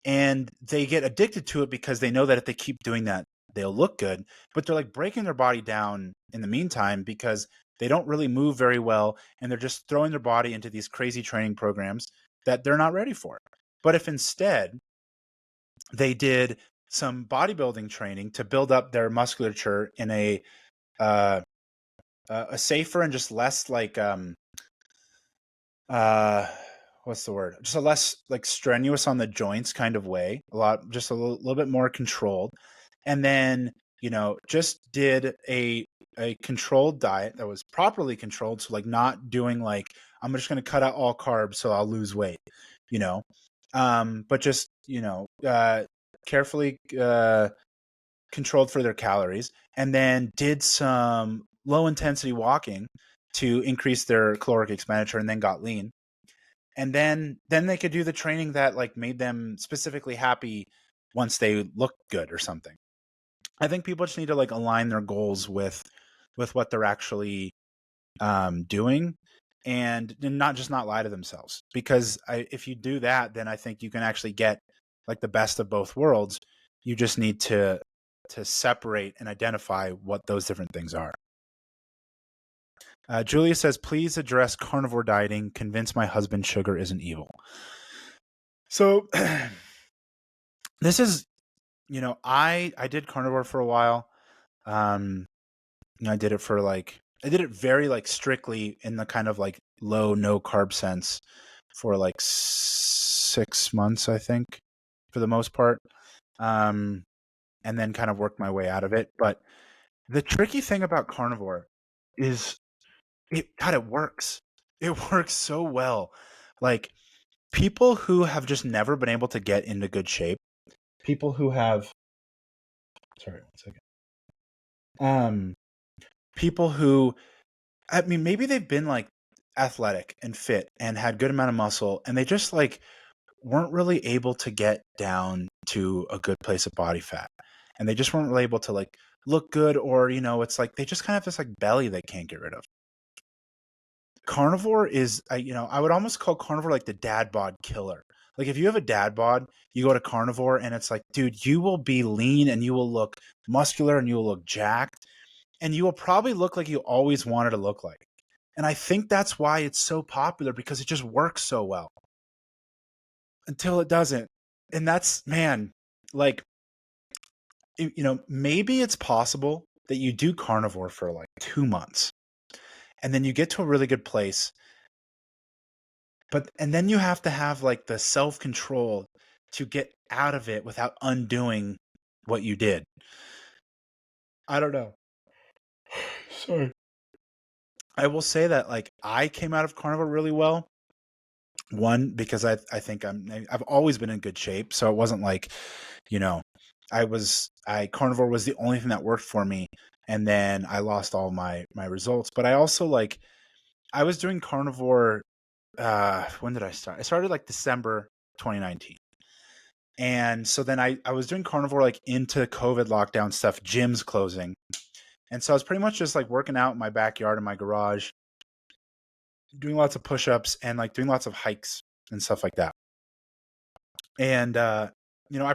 And they get addicted to it because they know that if they keep doing that, they'll look good, but they're like breaking their body down in the meantime because they don't really move very well, and they're just throwing their body into these crazy training programs that they're not ready for. But if instead they did some bodybuilding training to build up their musculature in uh, a safer and just less like uh what's the word, just a less like strenuous on the joints kind of way, just a little bit more controlled, and then just did a controlled diet that was properly controlled, so like not doing like I'm just going to cut out all carbs so I'll lose weight, you know but just carefully controlled for their calories, and then did some low intensity walking to increase their caloric expenditure, and then got lean. And then they could do the training that like made them specifically happy once they looked good or something. I think people just need to like align their goals with what they're actually doing, and not lie to themselves. Because if you do that, then I think you can actually get like the best of both worlds. You just need to separate and identify what those different things are. Julia says, please address carnivore dieting. Convince my husband sugar isn't evil. So this is, I did carnivore for a while. I did it for like, I did it very like strictly in the kind of like low, no carb sense for like 6 months, I think, for the most part. And then kind of worked my way out of it. But the tricky thing about carnivore is it works. It works so well. Like people who have just never been able to get into good shape, people who have, sorry, 1 second. People who, I mean, maybe they've been like athletic and fit and had good amount of muscle, and they just like weren't really able to get down to a good place of body fat. And they just weren't really able to like look good, or, it's like they just kind of have this like belly they can't get rid of. Carnivore is, I would almost call carnivore like the dad bod killer. Like if you have a dad bod, you go to carnivore and it's like, dude, you will be lean and you will look muscular and you will look jacked, and you will probably look like you always wanted to look like. And I think that's why it's so popular, because it just works so well until it doesn't. And that's, man, like, maybe it's possible that you do carnivore for like 2 months and then you get to a really good place. And then you have to have like the self-control to get out of it without undoing what you did. I don't know. Sorry. I will say that like I came out of carnivore really well. One, because I think I've always been in good shape, so it wasn't like, carnivore was the only thing that worked for me, and then I lost all my results. But I also like, I was doing carnivore. When did I start? I started like December 2019. And so then I was doing carnivore like into COVID lockdown stuff, gyms closing. And so I was pretty much just like working out in my backyard in my garage, doing lots of push-ups and like doing lots of hikes and stuff like that. And I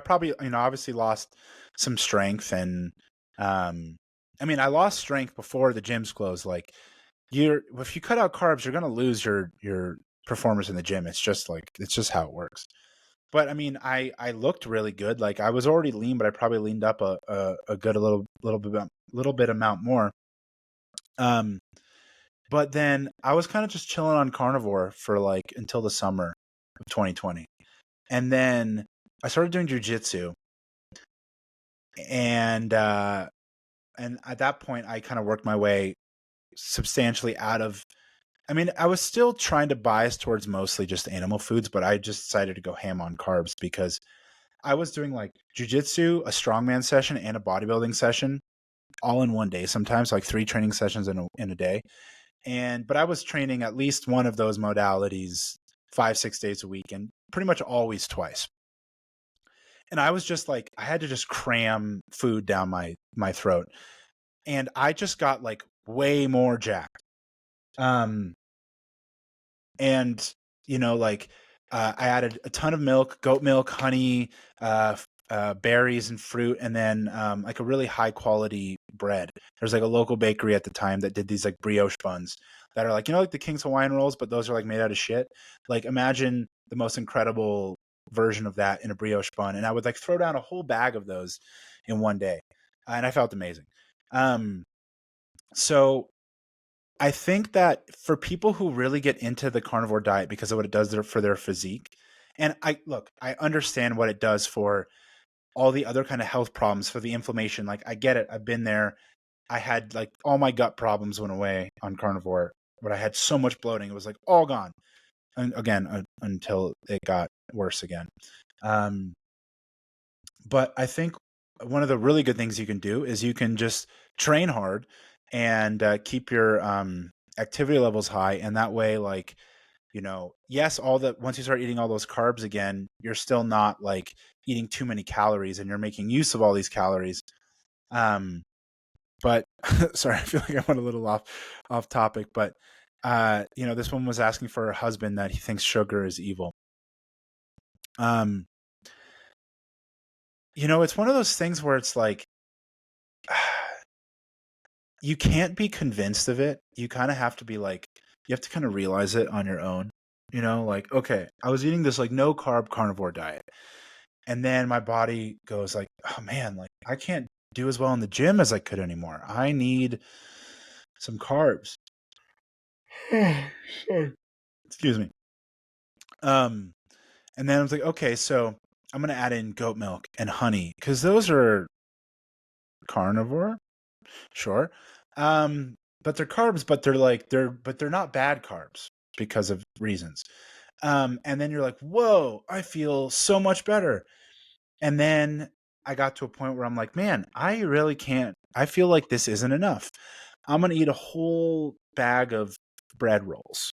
probably, obviously lost some strength, and I lost strength before the gyms closed. Like if you cut out carbs, you're going to lose your performance in the gym. It's just how it works. But I looked really good. Like I was already lean, but I probably leaned up a good little bit amount more. But then I was kind of just chilling on carnivore for like until the summer of 2020. And then I started doing jujitsu, and at that point I kind of worked my way substantially out of I mean, I was still trying to bias towards mostly just animal foods, but I just decided to go ham on carbs because I was doing like jujitsu, a strongman session, and a bodybuilding session all in one day. Sometimes like 3 training sessions in a day. But I was training at least one of those modalities 5, 6 days a week, and pretty much always twice. And I was just like, I had to just cram food down my throat, and I just got like way more jacked. Um, and like I added a ton of milk, goat milk, honey, berries and fruit, and then like a really high quality bread. There's like a local bakery at the time that did these like brioche buns that are like, like the King's Hawaiian rolls, but those are like made out of shit. Like imagine the most incredible version of that in a brioche bun, and I would like throw down a whole bag of those in one day, and I felt amazing. So I think that for people who really get into the carnivore diet because of what it does for their physique, and I understand what it does for all the other kind of health problems, for the inflammation. Like I get it. I've been there. I had like all my gut problems went away on carnivore, but I had so much bloating. It was like all gone. And again, until it got worse again. But I think one of the really good things you can do is you can just train hard and keep your activity levels high. And that way, like, yes, once you start eating all those carbs again, you're still not like eating too many calories and you're making use of all these calories. But sorry, I feel like I went a little off topic, but this woman was asking for her husband that he thinks sugar is evil. It's one of those things where it's like, you can't be convinced of it. You kind of have to be like, you have to kind of realize it on your own. Like, okay, I was eating this like no carb carnivore diet. And then my body goes like, oh man, like I can't do as well in the gym as I could anymore. I need some carbs. Sorry. Excuse me. And then I was like, okay, so I'm going to add in goat milk and honey because those are carnivore. Sure. But they're carbs, but they're not bad carbs because of reasons. And then you're like, whoa, I feel so much better. And then I got to a point where I'm like, man, I really can't. I feel like this isn't enough. I'm going to eat a whole bag of bread rolls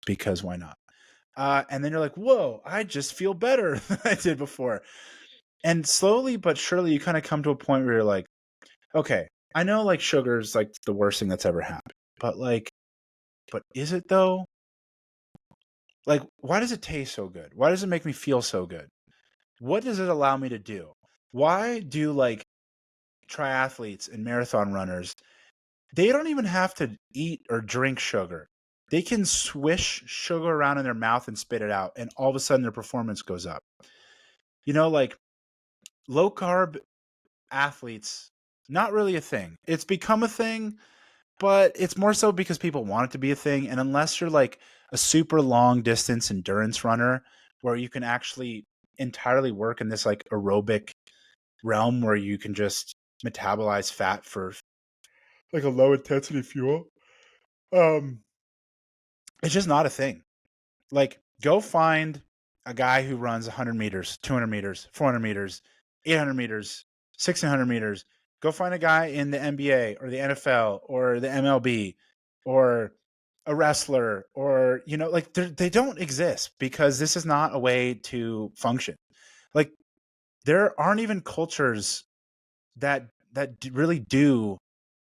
because why not? And then you're like, whoa, I just feel better than I did before. And slowly but surely, you kind of come to a point where you're like, okay, I know like sugar's like the worst thing that's ever happened, but is it though? Like, why does it taste so good? Why does it make me feel so good? What does it allow me to do? Why do like triathletes and marathon runners, they don't even have to eat or drink sugar. They can swish sugar around in their mouth and spit it out, and all of a sudden their performance goes up. Like low carb athletes, not really a thing. It's become a thing, but it's more so because people want it to be a thing. And unless you're like a super long distance endurance runner where you can actually entirely work in this like aerobic realm where you can just metabolize fat for like a low intensity fuel, it's just not a thing. Like, go find a guy who runs 100 meters, 200 meters, 400 meters, 800 meters, 1600 meters. Go find a guy in the NBA or the NFL or the MLB or a wrestler or, like they don't exist because this is not a way to function. Like, there aren't even cultures that really do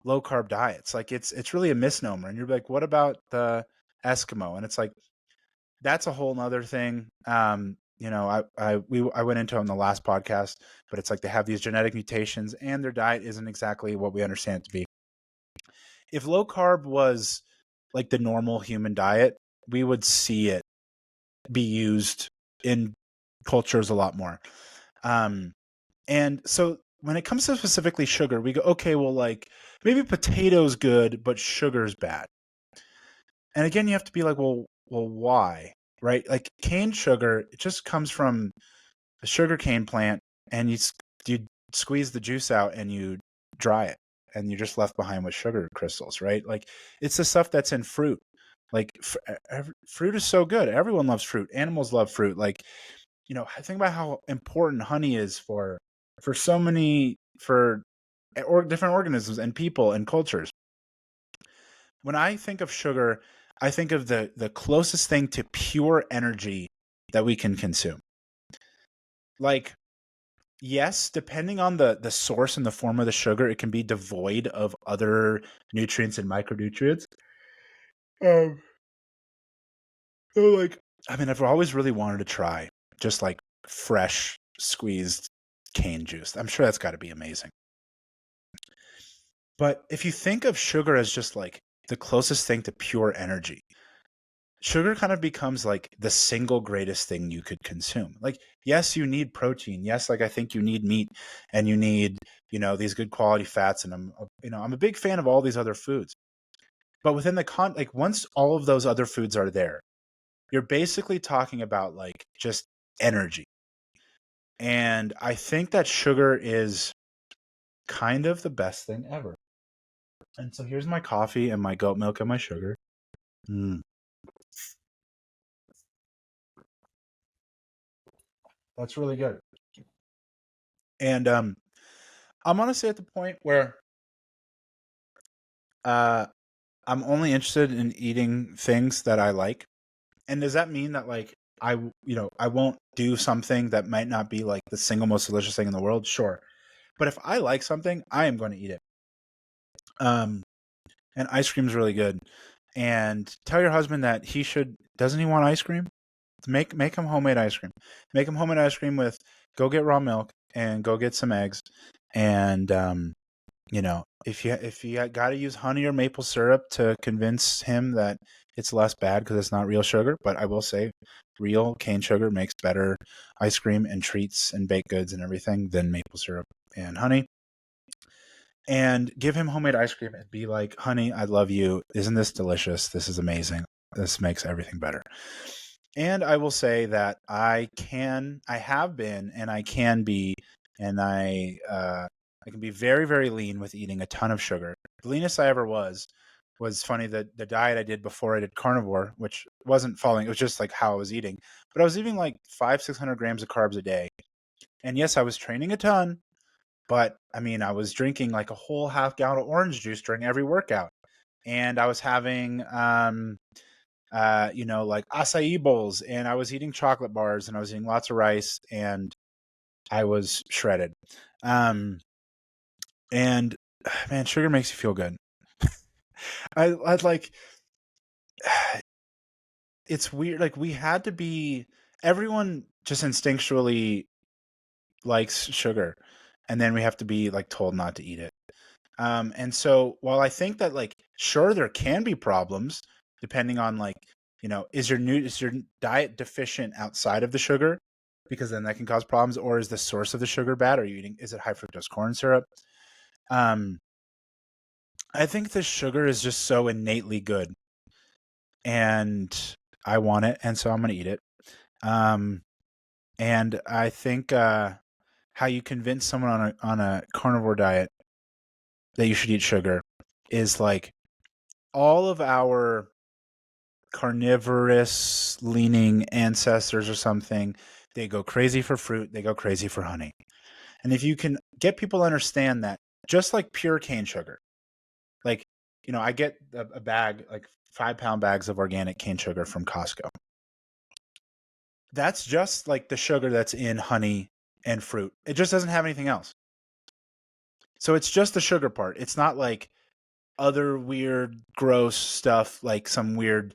low carb diets. Like it's really a misnomer. And you're like, what about the Eskimo? And it's like, that's a whole nother thing. I went into it on the last podcast, but it's like they have these genetic mutations and their diet isn't exactly what we understand it to be. If low carb was like the normal human diet, we would see it be used in cultures a lot more. And so when it comes to specifically sugar, we go, okay, well, like maybe potatoes good, but sugar's bad. And again, you have to be like, well, why? Right? Like cane sugar, it just comes from a sugar cane plant, and you squeeze the juice out and you dry it, and you're just left behind with sugar crystals, right? Like it's the stuff that's in fruit. Like fruit is so good. Everyone loves fruit. Animals love fruit. Like, think about how important honey is for so many for different organisms and people and cultures. When I think of sugar, I think of the closest thing to pure energy that we can consume. Like, yes, depending on the source and the form of the sugar, it can be devoid of other nutrients and micronutrients. Um, so like, I mean, I've always really wanted to try just like fresh squeezed cane juice. I'm sure that's got to be amazing. But if you think of sugar as just like the closest thing to pure energy, sugar kind of becomes like the single greatest thing you could consume. Like, yes, you need protein. Yes, like I think you need meat and you need, these good quality fats. And I'm a big fan of all these other foods. But within like once all of those other foods are there, you're basically talking about like just energy. And I think that sugar is kind of the best thing ever. And so here's my coffee and my goat milk and my sugar. Mm, that's really good. And I'm honestly at the point where uh, I'm only interested in eating things that I like. And does that mean that like I won't do something that might not be like the single most delicious thing in the world? Sure. But if I like something, I am going to eat it. Um, and ice cream is really good. And tell your husband that doesn't he want ice cream? Make him homemade ice cream. Make him homemade ice cream with go get raw milk and go get some eggs. And if you got to use honey or maple syrup to convince him that it's less bad because it's not real sugar, but I will say real cane sugar makes better ice cream and treats and baked goods and everything than maple syrup and honey. And give him homemade ice cream and be like, honey, I love you. Isn't this delicious? This is amazing. This makes everything better. And I will say that I have been, and I can be, and I can be very, very lean with eating a ton of sugar. The leanest I ever was funny that the diet I did before I did carnivore, which wasn't following, it was just like how I was eating. But I was eating like 500-600 grams of carbs a day. And yes, I was training a ton, but I mean, I was drinking like a whole half gallon of orange juice during every workout. And I was having like acai bowls, and I was eating chocolate bars, and I was eating lots of rice, and I was shredded. Um, and man, sugar makes you feel good. I'd like, it's weird. Like we had to be, everyone just instinctually likes sugar, and then we have to be like told not to eat it. And so while I think that like, sure, there can be problems depending on like, is your diet deficient outside of the sugar? Because then that can cause problems. Or is the source of the sugar bad? Is it high fructose corn syrup? Um, I think the sugar is just so innately good, and I want it, and so I'm going to eat it. Um, and I think how you convince someone on a carnivore diet that you should eat sugar is like all of our carnivorous leaning ancestors or something. They go crazy for fruit. They go crazy for honey. And if you can get people to understand that, just like pure cane sugar, like, I get a bag, like 5-pound bags of organic cane sugar from Costco. That's just like the sugar that's in honey and fruit. It just doesn't have anything else. So it's just the sugar part. It's not like other weird, gross stuff, like some weird,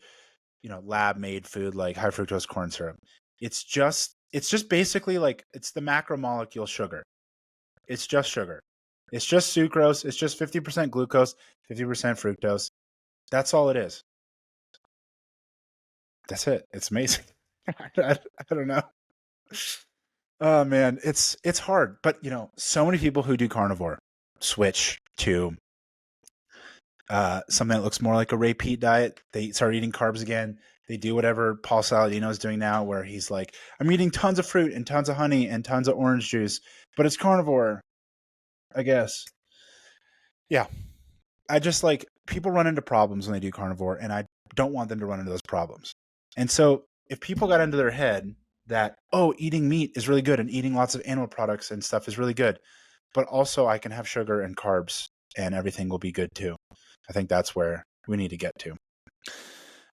lab made food like high fructose corn syrup. It's just basically like it's the macromolecule sugar. It's just sugar. It's just sucrose. It's just 50% glucose, 50% fructose. That's all it is. That's it. It's amazing. I don't know. Oh man, it's hard. But so many people who do carnivore switch to something that looks more like a repeat diet. They start eating carbs again. They do whatever Paul Saladino is doing now, where he's like, I'm eating tons of fruit and tons of honey and tons of orange juice, but it's carnivore, I guess. Yeah. I just like people run into problems when they do carnivore, and I don't want them to run into those problems. And so if people got into their head that, oh, eating meat is really good and eating lots of animal products and stuff is really good, but also I can have sugar and carbs and everything will be good too. I think that's where we need to get to.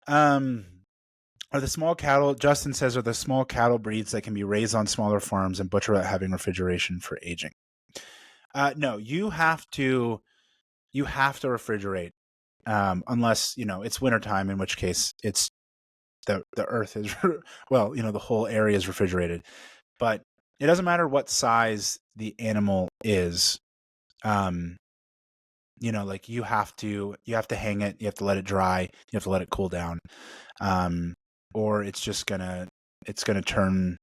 Are the small cattle, Justin says, are the small cattle breeds that can be raised on smaller farms and butchered without having refrigeration for aging? No, you have to refrigerate, unless, it's wintertime, in which case it's the earth is, well, the whole area is refrigerated. But it doesn't matter what size the animal is. Like you have to hang it, you have to let it dry, you have to let it cool down. Or it's gonna turn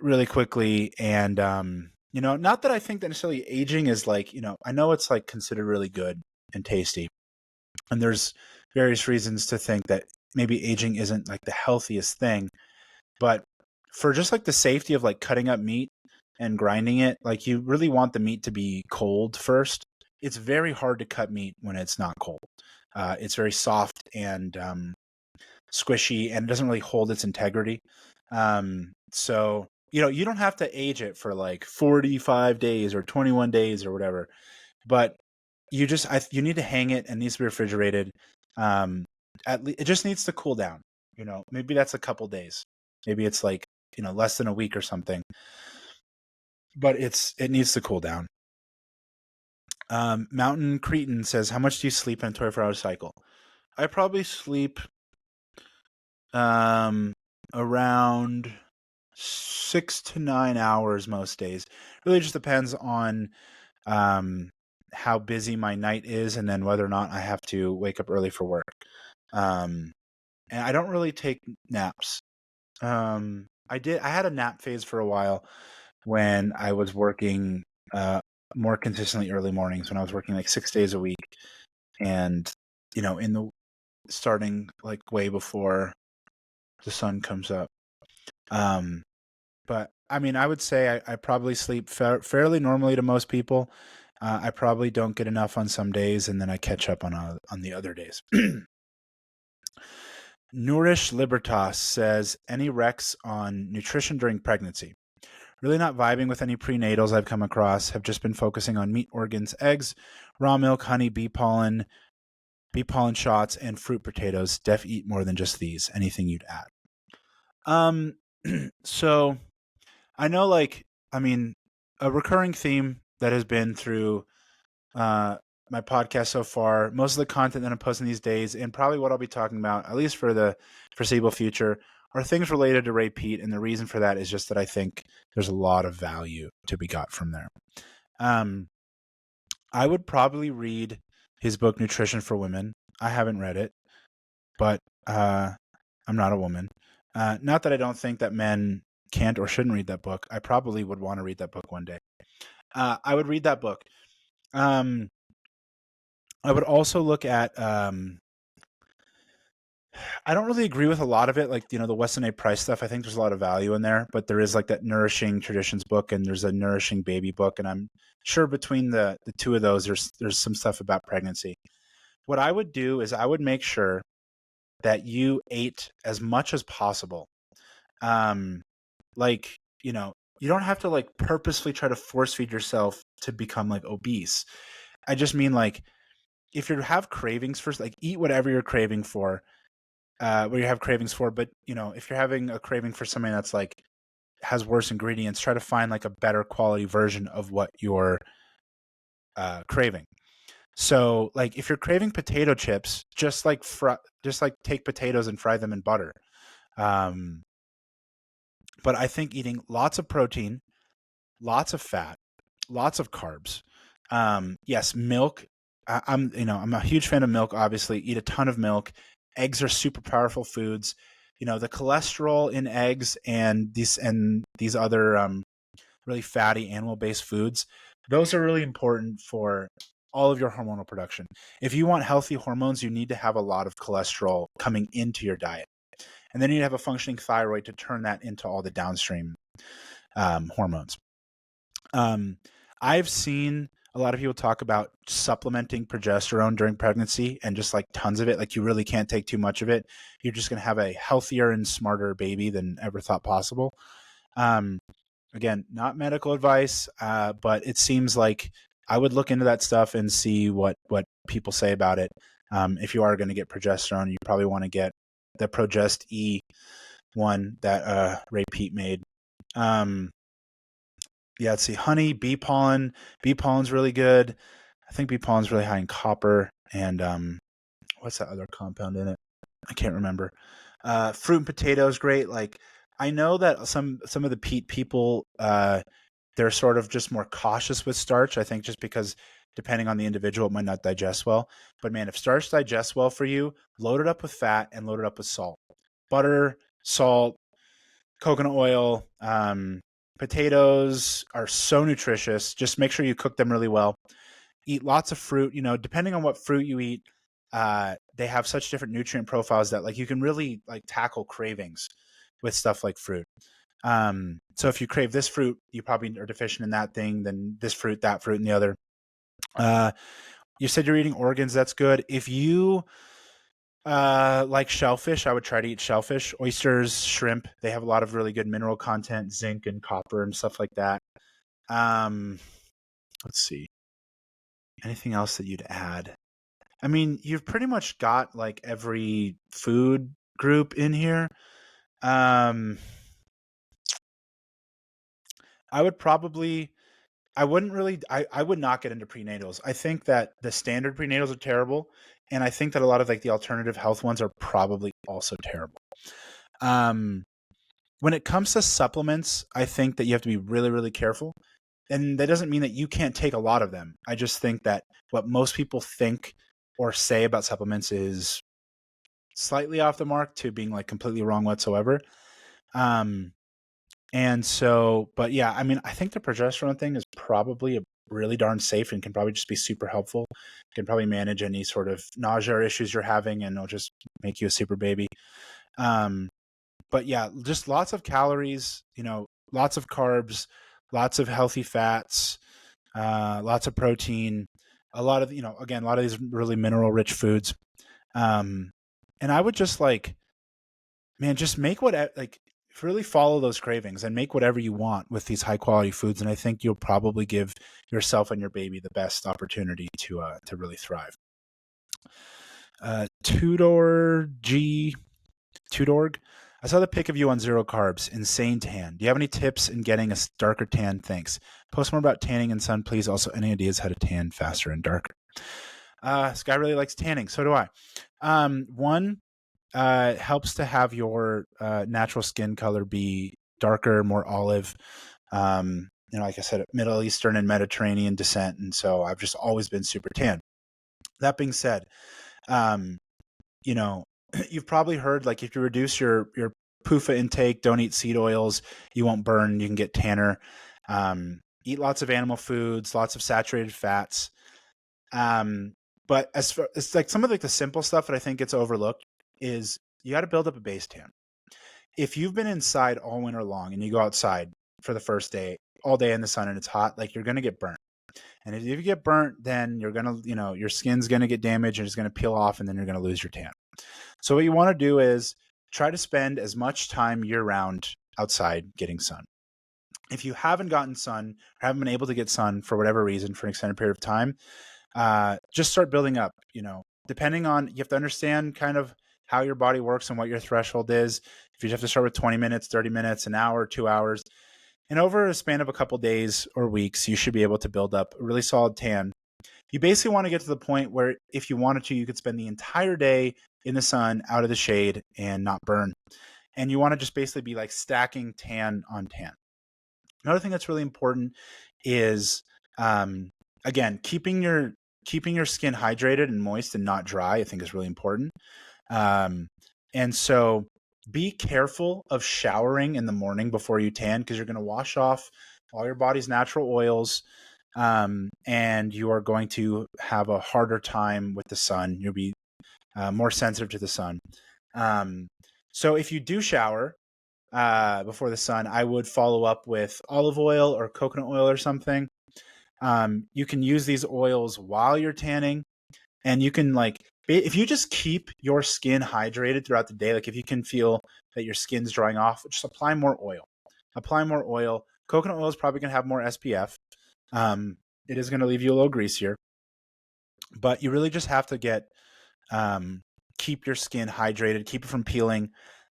really quickly. And not that I think that necessarily aging is like, I know it's like considered really good and tasty, and there's various reasons to think that maybe aging isn't like the healthiest thing, but for just like the safety of like cutting up meat and grinding it, like you really want the meat to be cold first. It's very hard to cut meat when it's not cold. It's very soft and squishy, and it doesn't really hold its integrity. So, you don't have to age it for like 45 days or 21 days or whatever, but you need to hang it, and it needs to be refrigerated. It just needs to cool down. Maybe that's a couple days. Maybe it's like, less than a week or something, but it needs to cool down. Mountain Cretan says, how much do you sleep in a 24-hour cycle? I probably sleep around 6 to 9 hours most days. Really just depends on how busy my night is, and then whether or not I have to wake up early for work. And I don't really take naps. I had a nap phase for a while when I was working more consistently early mornings, when I was working like 6 days a week, and in the starting like way before the sun comes up. But I mean, I would say I probably sleep fairly normally to most people. I probably don't get enough on some days, and then I catch up on the other days. Nourish Libertas says, any recs on nutrition during pregnancy? Really not vibing with any prenatals I've come across. Have just been focusing on meat, organs, eggs, raw milk, honey, bee pollen shots, and fruit potatoes. Def eat more than just these. Anything you'd add? So I know, a recurring theme that has been through my podcast so far, most of the content that I'm posting these days, and probably what I'll be talking about, at least for the foreseeable future, are things related to Ray Peat. And the reason for that is just that I think there's a lot of value to be got from there. I would probably read his book, Nutrition for Women. I haven't read it, but I'm not a woman. Not that I don't think that men can't or shouldn't read that book. I probably would want to read that book one day. I would read that book. I would also look at, I don't really agree with a lot of it, like, the Weston A. Price stuff. I think there's a lot of value in there, but there is like that Nourishing Traditions book, and there's a Nourishing Baby book, and I'm sure between the two of those, there's some stuff about pregnancy. What I would do is I would make sure that you ate as much as possible. You don't have to like purposefully try to force feed yourself to become like obese. I just mean, like, if you have cravings for, like, eat whatever you're craving for, what you have cravings for. But, if you're having a craving for something that's like has worse ingredients, try to find like a better quality version of what you're craving. So, like, if you're craving potato chips, just take potatoes and fry them in butter. But I think eating lots of protein, lots of fat, lots of carbs. Yes, milk. I'm a huge fan of milk. Obviously, eat a ton of milk. Eggs are super powerful foods. The cholesterol in eggs and these other really fatty animal-based foods, those are really important for all of your hormonal production. If you want healthy hormones, you need to have a lot of cholesterol coming into your diet, and then you have a functioning thyroid to turn that into all the downstream hormones. I've seen a lot of people talk about supplementing progesterone during pregnancy and just like tons of it. Like you really can't take too much of it. You're just going to have a healthier and smarter baby than ever thought possible. Um, Again, not medical advice, but it seems like I would look into that stuff and see what people say about it. If you are going to get progesterone, you probably want to get the Progest E one that Ray Peat made. Yeah, let's see, honey, bee pollen. Bee pollen's really good. I think bee pollen's really high in copper. And what's that other compound in it? I can't remember. Fruit and potatoes, great. Like I know that some of the peat people, they're sort of just more cautious with starch. I think just because depending on the individual, it might not digest well. But man, if starch digests well for you, load it up with fat and load it up with salt, butter, salt, coconut oil. Potatoes are so nutritious. Just make sure you cook them really well. Eat lots of fruit. You know, depending on what fruit you eat, they have such different nutrient profiles that like you can really like tackle cravings with stuff like fruit. So if you crave this fruit, you probably are deficient in that thing. Then this fruit, that fruit, and the other. You said you're eating organs. That's good. If you like shellfish, I would try to eat shellfish, oysters, shrimp. They have a lot of really good mineral content, zinc and copper and stuff like that. Let's see. Anything else that you'd add? I mean, you've pretty much got like every food group in here. Um, I would probably, I wouldn't really, I would not get into prenatals. I think that the standard prenatals are terrible. And I think that a lot of like the alternative health ones are probably also terrible. When it comes to supplements, I think that you have to be really, really careful. And that doesn't mean that you can't take a lot of them. I just think that what most people think or say about supplements is slightly off the mark to being like completely wrong whatsoever. Um, and so, but yeah, I mean, I think the progesterone thing is probably really darn safe and can probably just be super helpful. Can probably manage any sort of nausea or issues you're having, and it'll just make you a super baby. Um, but yeah, just lots of calories, you know, lots of carbs, lots of healthy fats, lots of protein, a lot of, you know, again, a lot of these really mineral rich foods. And I would just like, man, just make what, like, really follow those cravings and make whatever you want with these high quality foods. And I think you'll probably give yourself and your baby the best opportunity to really thrive. Tudor G Tudorg. I saw the pic of you on zero carbs. Insane tan. Do you have any tips in getting a darker tan? Thanks. Post more about tanning and sun, please. Also, any ideas how to tan faster and darker? This guy really likes tanning. So do I. One, helps to have your natural skin color be darker, more olive. You know, like I said, Middle Eastern and Mediterranean descent. And so I've just always been super tan. That being said, you know, you've probably heard like if you reduce your PUFA intake, don't eat seed oils, you won't burn, you can get tanner. Eat lots of animal foods, lots of saturated fats. But as far, it's like some of like the simple stuff that I think gets overlooked is you got to build up a base tan. If you've been inside all winter long and you go outside for the first day, all day in the sun and it's hot, like you're going to get burnt. And if you get burnt, then you're going to, you know, your skin's going to get damaged and it's going to peel off and then you're going to lose your tan. So what you want to do is try to spend as much time year round outside getting sun. If you haven't gotten sun or haven't been able to get sun for whatever reason for an extended period of time, just start building up, you know, depending on, you have to understand kind of how your body works and what your threshold is. If you have to start with 20 minutes, 30 minutes, an hour, 2 hours, and over a span of a couple days or weeks, you should be able to build up a really solid tan. You basically want to get to the point where if you wanted to, you could spend the entire day in the sun, out of the shade, and not burn. And you want to just basically be like stacking tan on tan. Another thing that's really important is, again, keeping your skin hydrated and moist and not dry, I think is really important. And so be careful of showering in the morning before you tan, because you're going to wash off all your body's natural oils. And you are going to have a harder time with the sun. You'll be more sensitive to the sun. So if you do shower before the sun, I would follow up with olive oil or coconut oil or something. You can use these oils while you're tanning, and you can if you just keep your skin hydrated throughout the day, like if you can feel that your skin's drying off, just apply more oil. Apply more oil. Coconut oil is probably going to have more SPF. It is going to leave you a little greasier, but you really just have to keep your skin hydrated, keep it from peeling.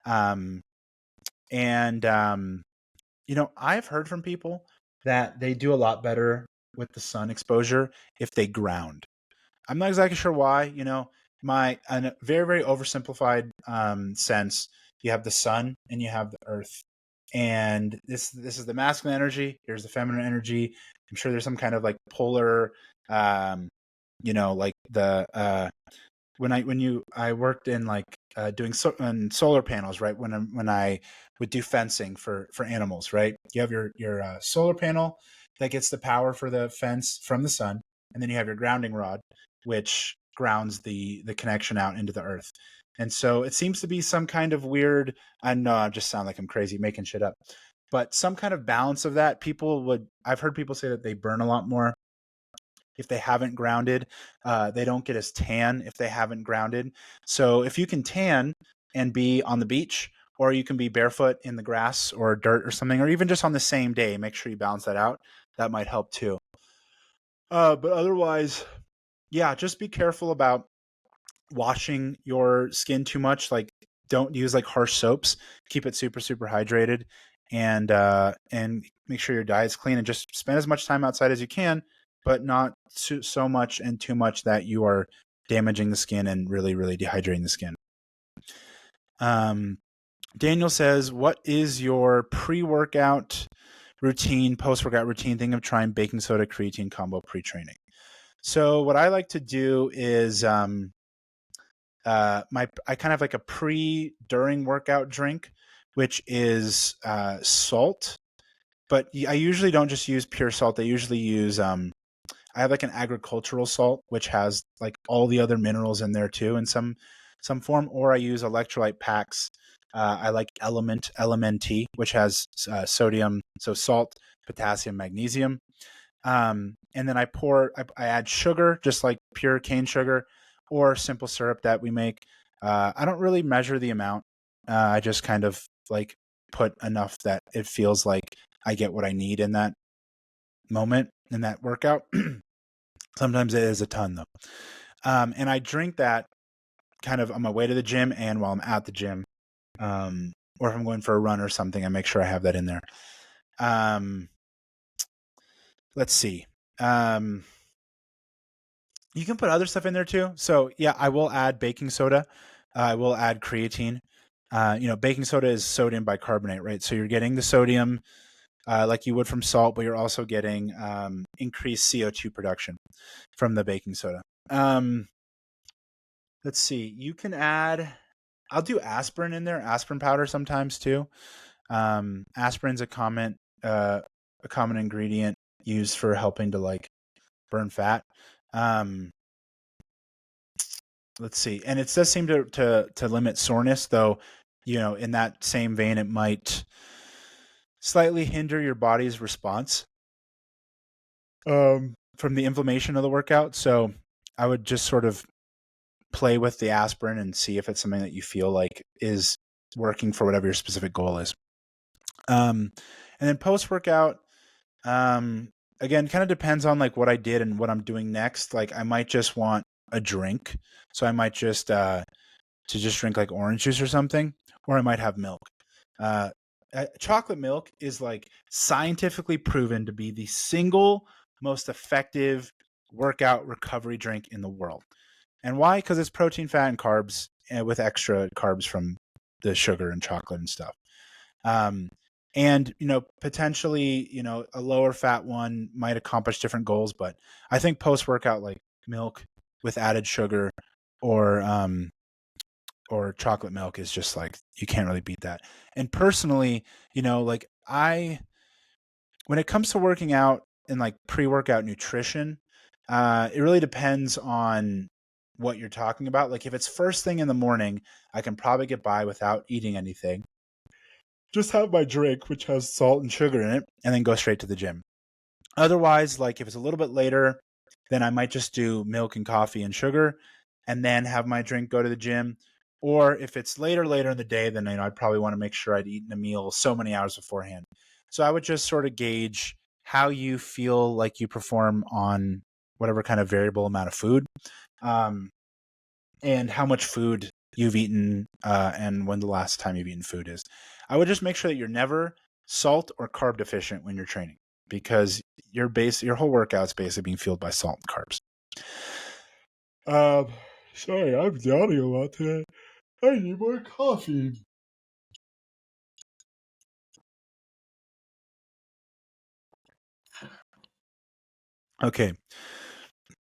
Um, and I've heard from people that they do a lot better with the sun exposure if they ground. I'm not exactly sure why. In a very, very oversimplified sense, you have the sun and you have the earth, and this is the masculine energy. Here's the feminine energy. I'm sure there's some kind of like polar, like the I worked in doing solar panels, right? When I would do fencing for animals, right? You have your solar panel that gets the power for the fence from the sun, and then you have your grounding rod, which grounds the connection out into the earth. And so it seems to be some kind of weird. I know I just sound like I'm crazy making shit up, but some kind of balance of that. I've heard people say that they burn a lot more if they haven't grounded. They don't get as tan if they haven't grounded. So if you can tan and be on the beach, or you can be barefoot in the grass or dirt or something, or even just on the same day, make sure you balance that out. That might help too. But otherwise, yeah, just be careful about washing your skin too much. Like, don't use harsh soaps. Keep it super, super hydrated, and make sure your diet's clean, and just spend as much time outside as you can, but not so much and too much that you are damaging the skin and really, really dehydrating the skin. Daniel says, what is your pre-workout routine, post-workout routine? Think of trying baking soda creatine combo pre-training. So what I like to do is I kind of like a during workout drink, which is salt, but I usually don't just use pure salt. I usually use I have like an agricultural salt, which has like all the other minerals in there too in some form, or I use electrolyte packs. I like LMNT, which has sodium, so salt, potassium, magnesium. And then I add sugar, just like pure cane sugar or simple syrup that we make. I don't really measure the amount. I just kind of like put enough that it feels like I get what I need in that moment, in that workout. Sometimes it is a ton though. And I drink that kind of on my way to the gym and while I'm at the gym. Or if I'm going for a run or something, I make sure I have that in there. Let's see. You can put other stuff in there too. So yeah, I will add baking soda. I will add creatine. Baking soda is sodium bicarbonate, right? So you're getting the sodium like you would from salt, but you're also getting increased CO2 production from the baking soda. Let's see. You can add. I'll do aspirin in there, aspirin powder sometimes too. Aspirin's a common ingredient used for helping to burn fat. Let's see, and it does seem to limit soreness, though. In that same vein, it might slightly hinder your body's response from the inflammation of the workout. So I would just sort of play with the aspirin and see if it's something that you feel like is working for whatever your specific goal is. And then post-workout, again, kind of depends on what I did and what I'm doing next. Like I might just want a drink. So I might just drink like orange juice or something, or I might have milk. Chocolate milk is scientifically proven to be the single most effective workout recovery drink in the world. And why? Because it's protein, fat, and carbs, with extra carbs from the sugar and chocolate and stuff. And potentially, a lower fat one might accomplish different goals, but I think post workout, like milk with added sugar or chocolate milk is just you can't really beat that. And personally, when it comes to working out and pre-workout nutrition, it really depends on what you're talking about. Like if it's first thing in the morning, I can probably get by without eating anything. Just have my drink, which has salt and sugar in it, and then go straight to the gym. Otherwise, like if it's a little bit later, then I might just do milk and coffee and sugar and then have my drink, go to the gym. Or if it's later in the day, then I'd probably want to make sure I'd eaten a meal so many hours beforehand. So I would just sort of gauge how you feel like you perform on whatever kind of variable amount of food, um, and how much food you've eaten, and when the last time you've eaten food is. I would just make sure that you're never salt or carb deficient when you're training, because your whole workout's basically being fueled by salt and carbs. Um, Sorry, I'm yawning a lot today. I need more coffee. Okay.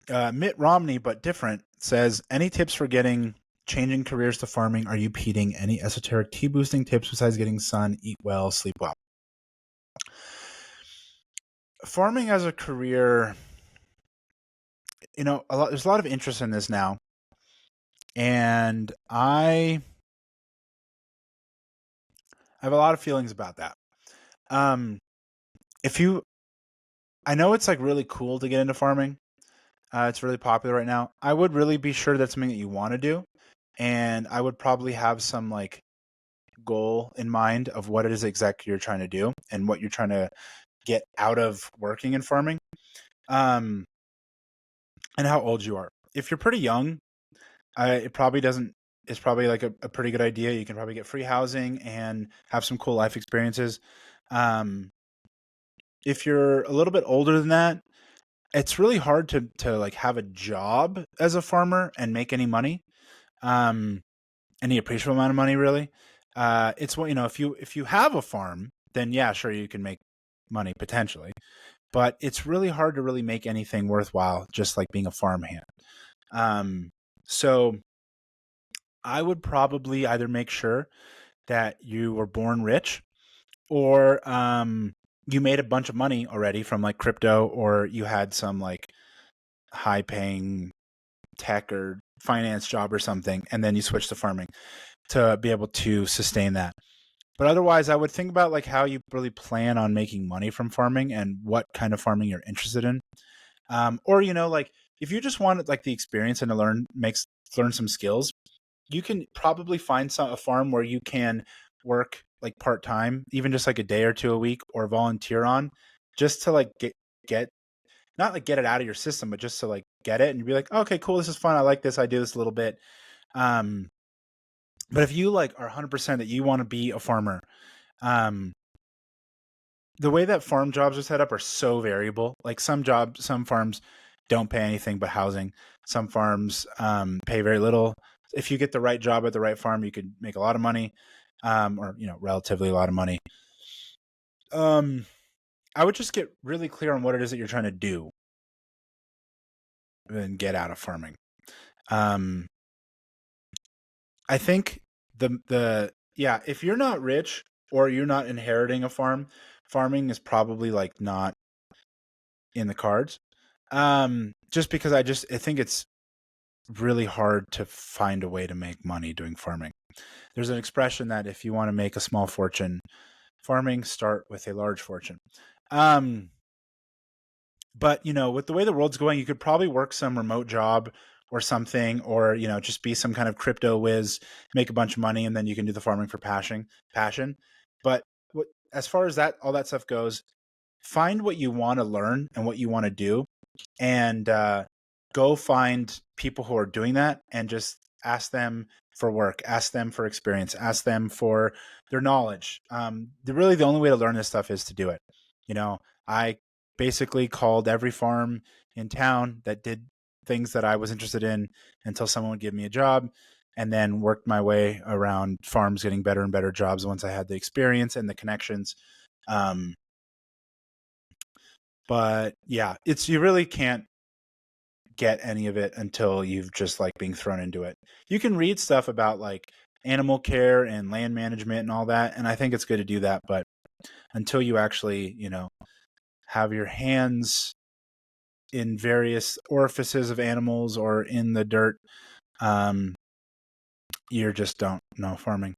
Mitt Romney, but different, says, any tips for changing careers to farming? Are you peating? Any esoteric tea boosting tips besides getting sun, eat well, sleep well? Farming as a career, there's a lot of interest in this now, and I have a lot of feelings about that. Um, if you, I know it's like really cool to get into farming. It's really popular right now. I would really be sure that's something that you want to do, and I would probably have some like goal in mind of what it is exactly you're trying to do and what you're trying to get out of working in farming, um, and how old you are. If you're pretty young, it probably doesn't. It's probably like a pretty good idea. You can probably get free housing and have some cool life experiences. Um, if you're a little bit older than that, it's really hard to like have a job as a farmer and make any money, um, any appreciable amount of money, really. It's what if you have a farm, then yeah, sure, you can make money potentially, but it's really hard to really make anything worthwhile just like being a farmhand. So I would probably either make sure that you were born rich, or you made a bunch of money already from like crypto, or you had some like high paying tech or finance job or something, and then you switch to farming to be able to sustain that. But otherwise, I would think about like how you really plan on making money from farming and what kind of farming you're interested in. Or like if you just want like the experience and to learn some skills, you can probably find a farm where you can work like part time, even just like a day or two a week, or volunteer on, just to like get not like get it out of your system, but just to like get it and you'd be like, okay, cool, this is fun. I like this. I do this a little bit. Um, but if you like are 100% that you want to be a farmer, um, the way that farm jobs are set up are so variable. Like some farms don't pay anything but housing. Some farms pay very little. If you get the right job at the right farm, you could make a lot of money, or relatively a lot of money. Um, I would just get really clear on what it is that you're trying to do and get out of farming. Um, I think the yeah, if you're not rich or you're not inheriting a farm, farming is probably like not in the cards. Just because I think it's really hard to find a way to make money doing farming. There's an expression that if you want to make a small fortune farming, start with a large fortune. Um, but with the way the world's going, you could probably work some remote job or something, or just be some kind of crypto whiz, make a bunch of money, and then you can do the farming for passion. But as far as that all that stuff goes, find what you want to learn and what you want to do, and go find people who are doing that and just ask them for work, ask them for experience, ask them for their knowledge. The only way to learn this stuff is to do it. I basically called every farm in town that did things that I was interested in until someone would give me a job, and then worked my way around farms getting better and better jobs once I had the experience and the connections. Um, but yeah, you really can't get any of it until you've just like being thrown into it. You can read stuff about like animal care and land management and all that, and I think it's good to do that, but until you actually, have your hands in various orifices of animals or in the dirt, um, you just don't know farming.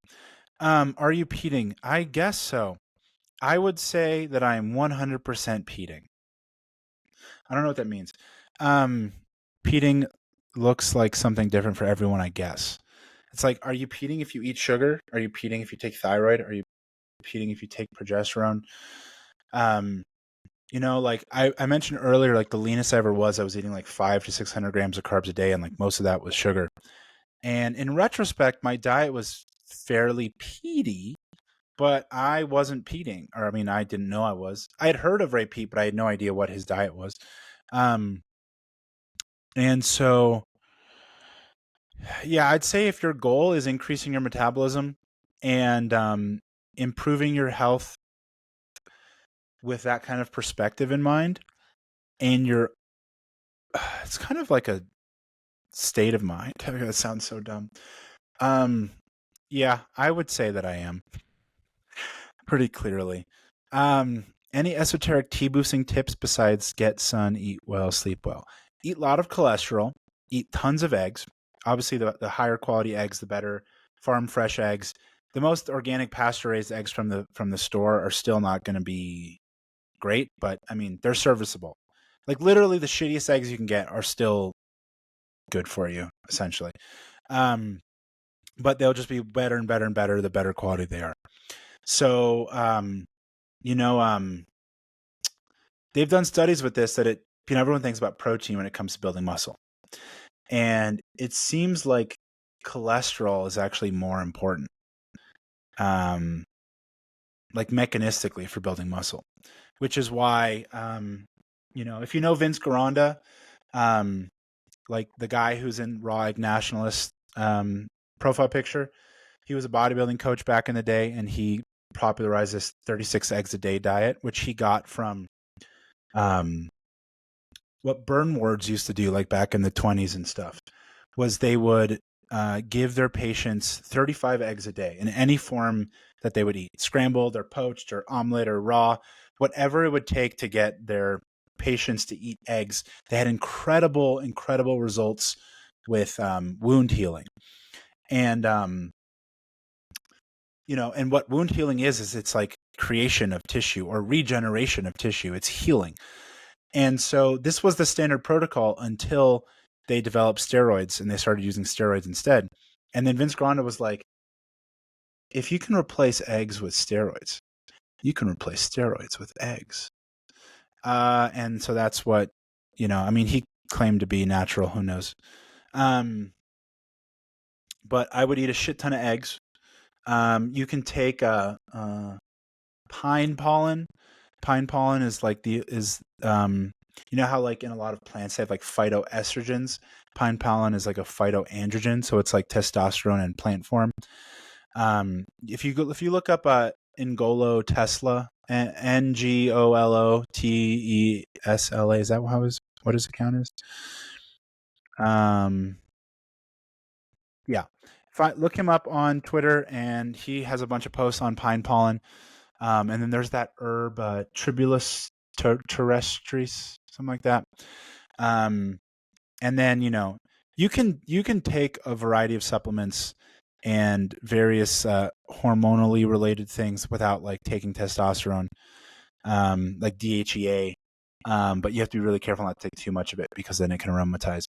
Are you peating? I guess so. I would say that I am 100% peating. I don't know what that means. Um, Peating looks like something different for everyone, I guess. It's like, are you peating if you eat sugar? Are you peating if you take thyroid? Are you peating if you take progesterone? Um, like I mentioned earlier, like the leanest I ever was, I was eating like 500 to 600 grams of carbs a day, and like most of that was sugar. And in retrospect, my diet was fairly peaty, but I wasn't peating, or I mean, I didn't know I was. I had heard of Ray Peat, but I had no idea what his diet was. Um, and so, yeah, I'd say if your goal is increasing your metabolism and improving your health with that kind of perspective in mind, and it's kind of like a state of mind. That sounds so dumb. Um, yeah, I would say that I am pretty clearly. Any esoteric tea boosting tips besides get sun, eat well, sleep well? Eat a lot of cholesterol. Eat tons of eggs. Obviously, the higher quality eggs, the better. Farm fresh eggs. The most organic pasture raised eggs from the store are still not going to be great, but I mean they're serviceable. Like literally, the shittiest eggs you can get are still good for you, essentially. Um, but they'll just be better and better and better the better quality they are. So, you know, they've done studies with this that everyone thinks about protein when it comes to building muscle, and it seems like cholesterol is actually more important, like mechanistically for building muscle, which is why, if you know Vince Garanda, like the guy who's in Raw Egg Nationalist profile picture, he was a bodybuilding coach back in the day, and he popularized this 36 eggs a day diet, which he got from what burn wards used to do, like back in the 20s and stuff, was they would give their patients 35 eggs a day in any form that they would eat, scrambled or poached or omelet or raw, whatever it would take to get their patients to eat eggs. They had incredible, incredible results with wound healing. And, and what wound healing is it's like creation of tissue or regeneration of tissue. It's healing. And so this was the standard protocol until they developed steroids and they started using steroids instead. And then Vince Granda was like, if you can replace eggs with steroids, you can replace steroids with eggs. And so that's what, he claimed to be natural. Who knows? But I would eat a shit ton of eggs. You can take pine pollen. Pine pollen is like how like in a lot of plants they have like phytoestrogens. Pine pollen is like a phytoandrogen, so it's like testosterone in plant form. If you look up Ngolo Tesla, NGOLOTESLA, is that what his account is? Yeah. If I look him up on Twitter, and he has a bunch of posts on pine pollen. And then there's that herb, Tribulus terrestris, something like that. And then, you can take a variety of supplements and various hormonally related things without like taking testosterone, like DHEA. But you have to be really careful not to take too much of it because then it can aromatize.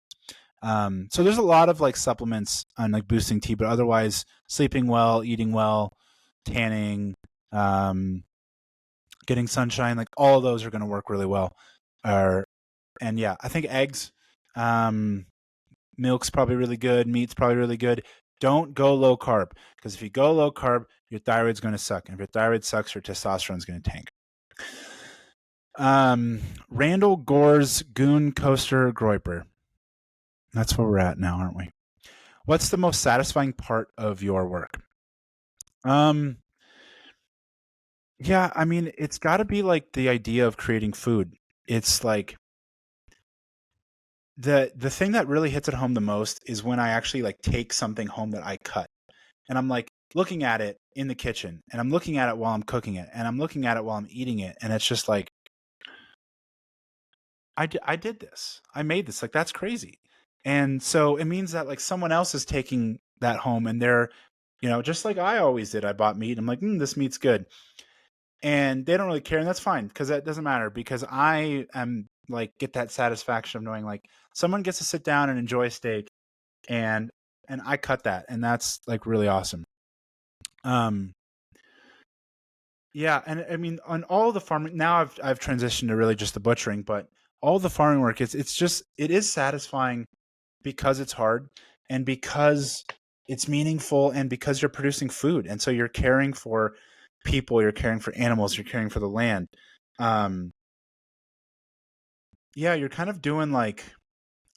So there's a lot of like supplements on like boosting T, but otherwise sleeping well, eating well, tanning, getting sunshine, like all of those are going to work really well. And yeah, I think eggs, milk's probably really good. Meat's probably really good. Don't go low carb, because if you go low carb, your thyroid's going to suck. And if your thyroid sucks, your testosterone's going to tank. Randall Gore's Goon Coaster Groiper. That's where we're at now, aren't we? What's the most satisfying part of your work? Yeah, I mean, it's got to be like the idea of creating food. It's like the thing that really hits it home the most is when I actually like take something home that I cut, and I'm like looking at it in the kitchen, and I'm looking at it while I'm cooking it, and I'm looking at it while I'm eating it, and it's just like I did this. I made this. Like that's crazy. And so it means that like someone else is taking that home, and they're, just like I always did. I bought meat. I'm like, this meat's good. And they don't really care, and that's fine, because that doesn't matter, because I am like get that satisfaction of knowing like someone gets to sit down and enjoy a steak, and I cut that, and that's like really awesome. Um, yeah, and I mean on all the farming now, I've transitioned to really just the butchering, but all the farming work it is satisfying because it's hard and because it's meaningful and because you're producing food, and so you're caring for people, you're caring for animals, you're caring for the land. Um, yeah, you're kind of doing like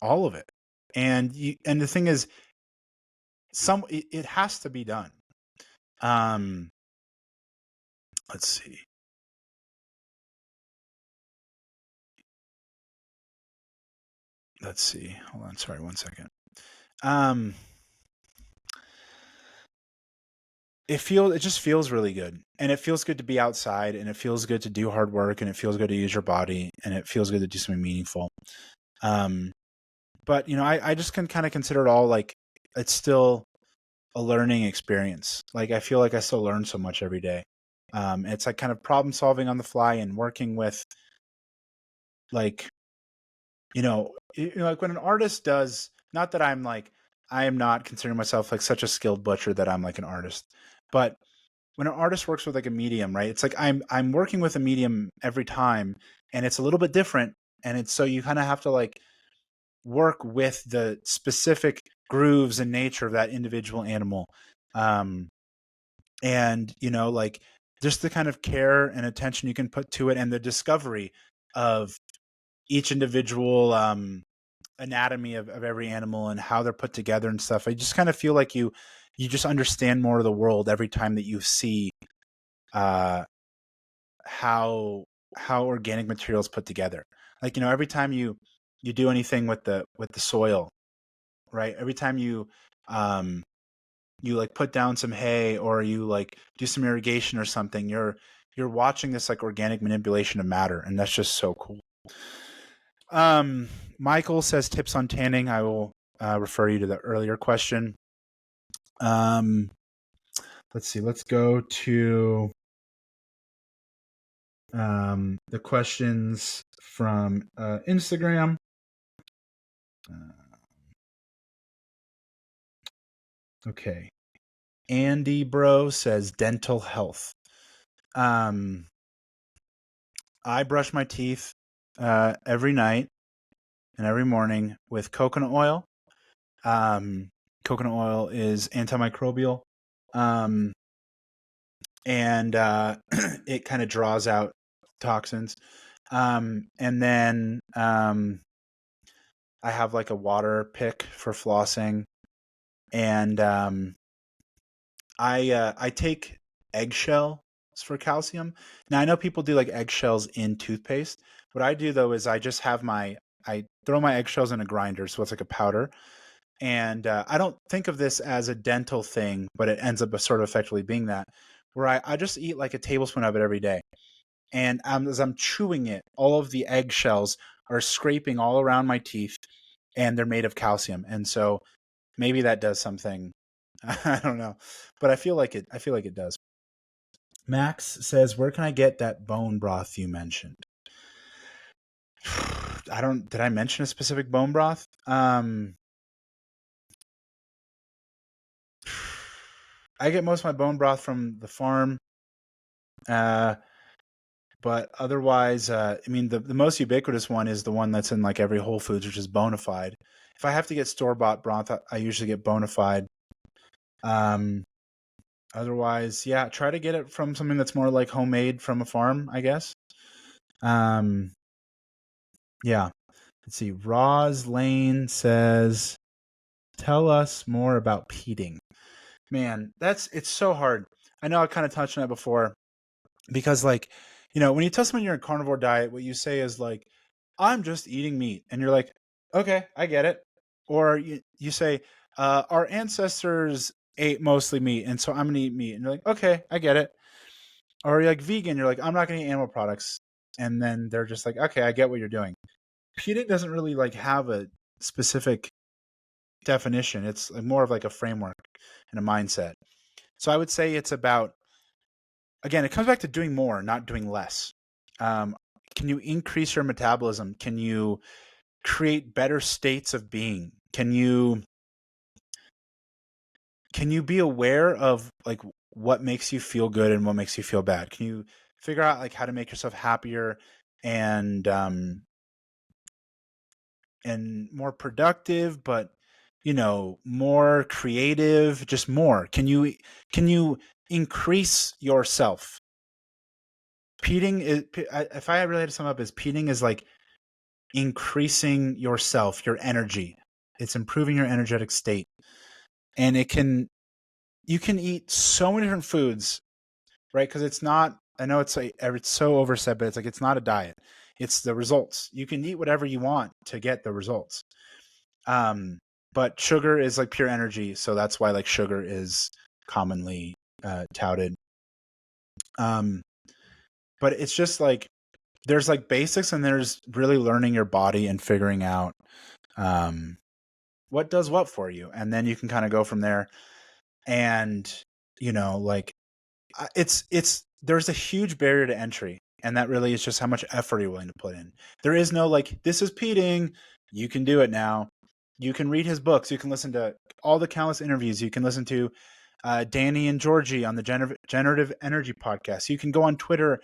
all of it, and the thing is, it has to be done. Um, let's see. Let's see. Hold on. Sorry, 1 second. Um, it just feels really good, and it feels good to be outside, and it feels good to do hard work, and it feels good to use your body, and it feels good to do something meaningful. Um, but I just can kind of consider it all like it's still a learning experience. Like I feel like I still learn so much every day. It's like kind of problem solving on the fly and working with like like when an artist does, not that I'm like, I am not considering myself like such a skilled butcher that I'm like an artist, but when an artist works with like a medium, right? It's like I'm working with a medium every time, and it's a little bit different, and it's so you kind of have to like work with the specific grooves and nature of that individual animal. Um, and like just the kind of care and attention you can put to it, and the discovery of each individual anatomy of every animal and how they're put together and stuff. I just kind of feel like you just understand more of the world every time that you see uh how organic materials put together. Like every time you do anything with the soil, right? Every time um you like put down some hay, or you like do some irrigation or something, you're watching this like organic manipulation of matter, and that's just so cool. Um, Michael says tips on tanning. I will refer you to the earlier question. Um, let's see. Let's go to the questions from Instagram. Okay. Andy Bro says dental health. Um, I brush my teeth every night and every morning with coconut oil. Coconut oil is antimicrobial, and it kind of draws out toxins. And then I have like a water pick for flossing, and I take eggshell for calcium. Now I know people do like eggshells in toothpaste. What I do though is I throw my eggshells in a grinder, so it's like a powder. And I don't think of this as a dental thing, but it ends up sort of effectively being that, where I just eat like a tablespoon of it every day. And as I'm chewing it, all of the eggshells are scraping all around my teeth, and they're made of calcium. And so maybe that does something. I don't know, but I feel like it. I feel like it does. Max says, "Where can I get that bone broth you mentioned?" I don't. Did I mention a specific bone broth? I get most of my bone broth from the farm. But otherwise, I mean, the most ubiquitous one is the one that's in like every Whole Foods, which is Bonafide. If I have to get store bought broth, I usually get Bonafide. Um, otherwise, yeah, try to get it from something that's more like homemade from a farm, I guess. Um, yeah. Let's see. Roz Lane says, "Tell us more about peating." Man, it's so hard. I know I kind of touched on it before, because like when you tell someone you're a carnivore diet, what you say is like, I'm just eating meat, and you're like, okay, I get it. Or you say, our ancestors ate mostly meat, and so I'm gonna eat meat, and you're like, okay, I get it. Or you're like vegan, you're like, I'm not gonna eat animal products, and then they're just like, okay, I get what you're doing. Peating doesn't really like have a specific definition. It's more of like a framework and a mindset. So I would say it's about, again, it comes back to doing more, not doing less. can you increase your metabolism? Can you create better states of being? Can you be aware of like what makes you feel good and what makes you feel bad? Can you figure out like how to make yourself happier and more productive, but more creative, just more? Can you increase yourself? Peating is, if I really had to sum up, is peating is like increasing yourself, your energy. It's improving your energetic state. And you can eat so many different foods, right? Because it's not, I know it's like, it's so oversaid, but it's like, it's not a diet. It's the results. You can eat whatever you want to get the results. But sugar is like pure energy. So that's why like sugar is commonly touted. But it's just like, there's like basics and there's really learning your body and figuring out what does what for you. And then you can kind of go from there. And, like there's a huge barrier to entry. And that really is just how much effort you're willing to put in. There is no like, this is Peting. You can do it now. You can read his books. You can listen to all the countless interviews. You can listen to Danny and Georgie on the Generative Energy podcast. You can go on Twitter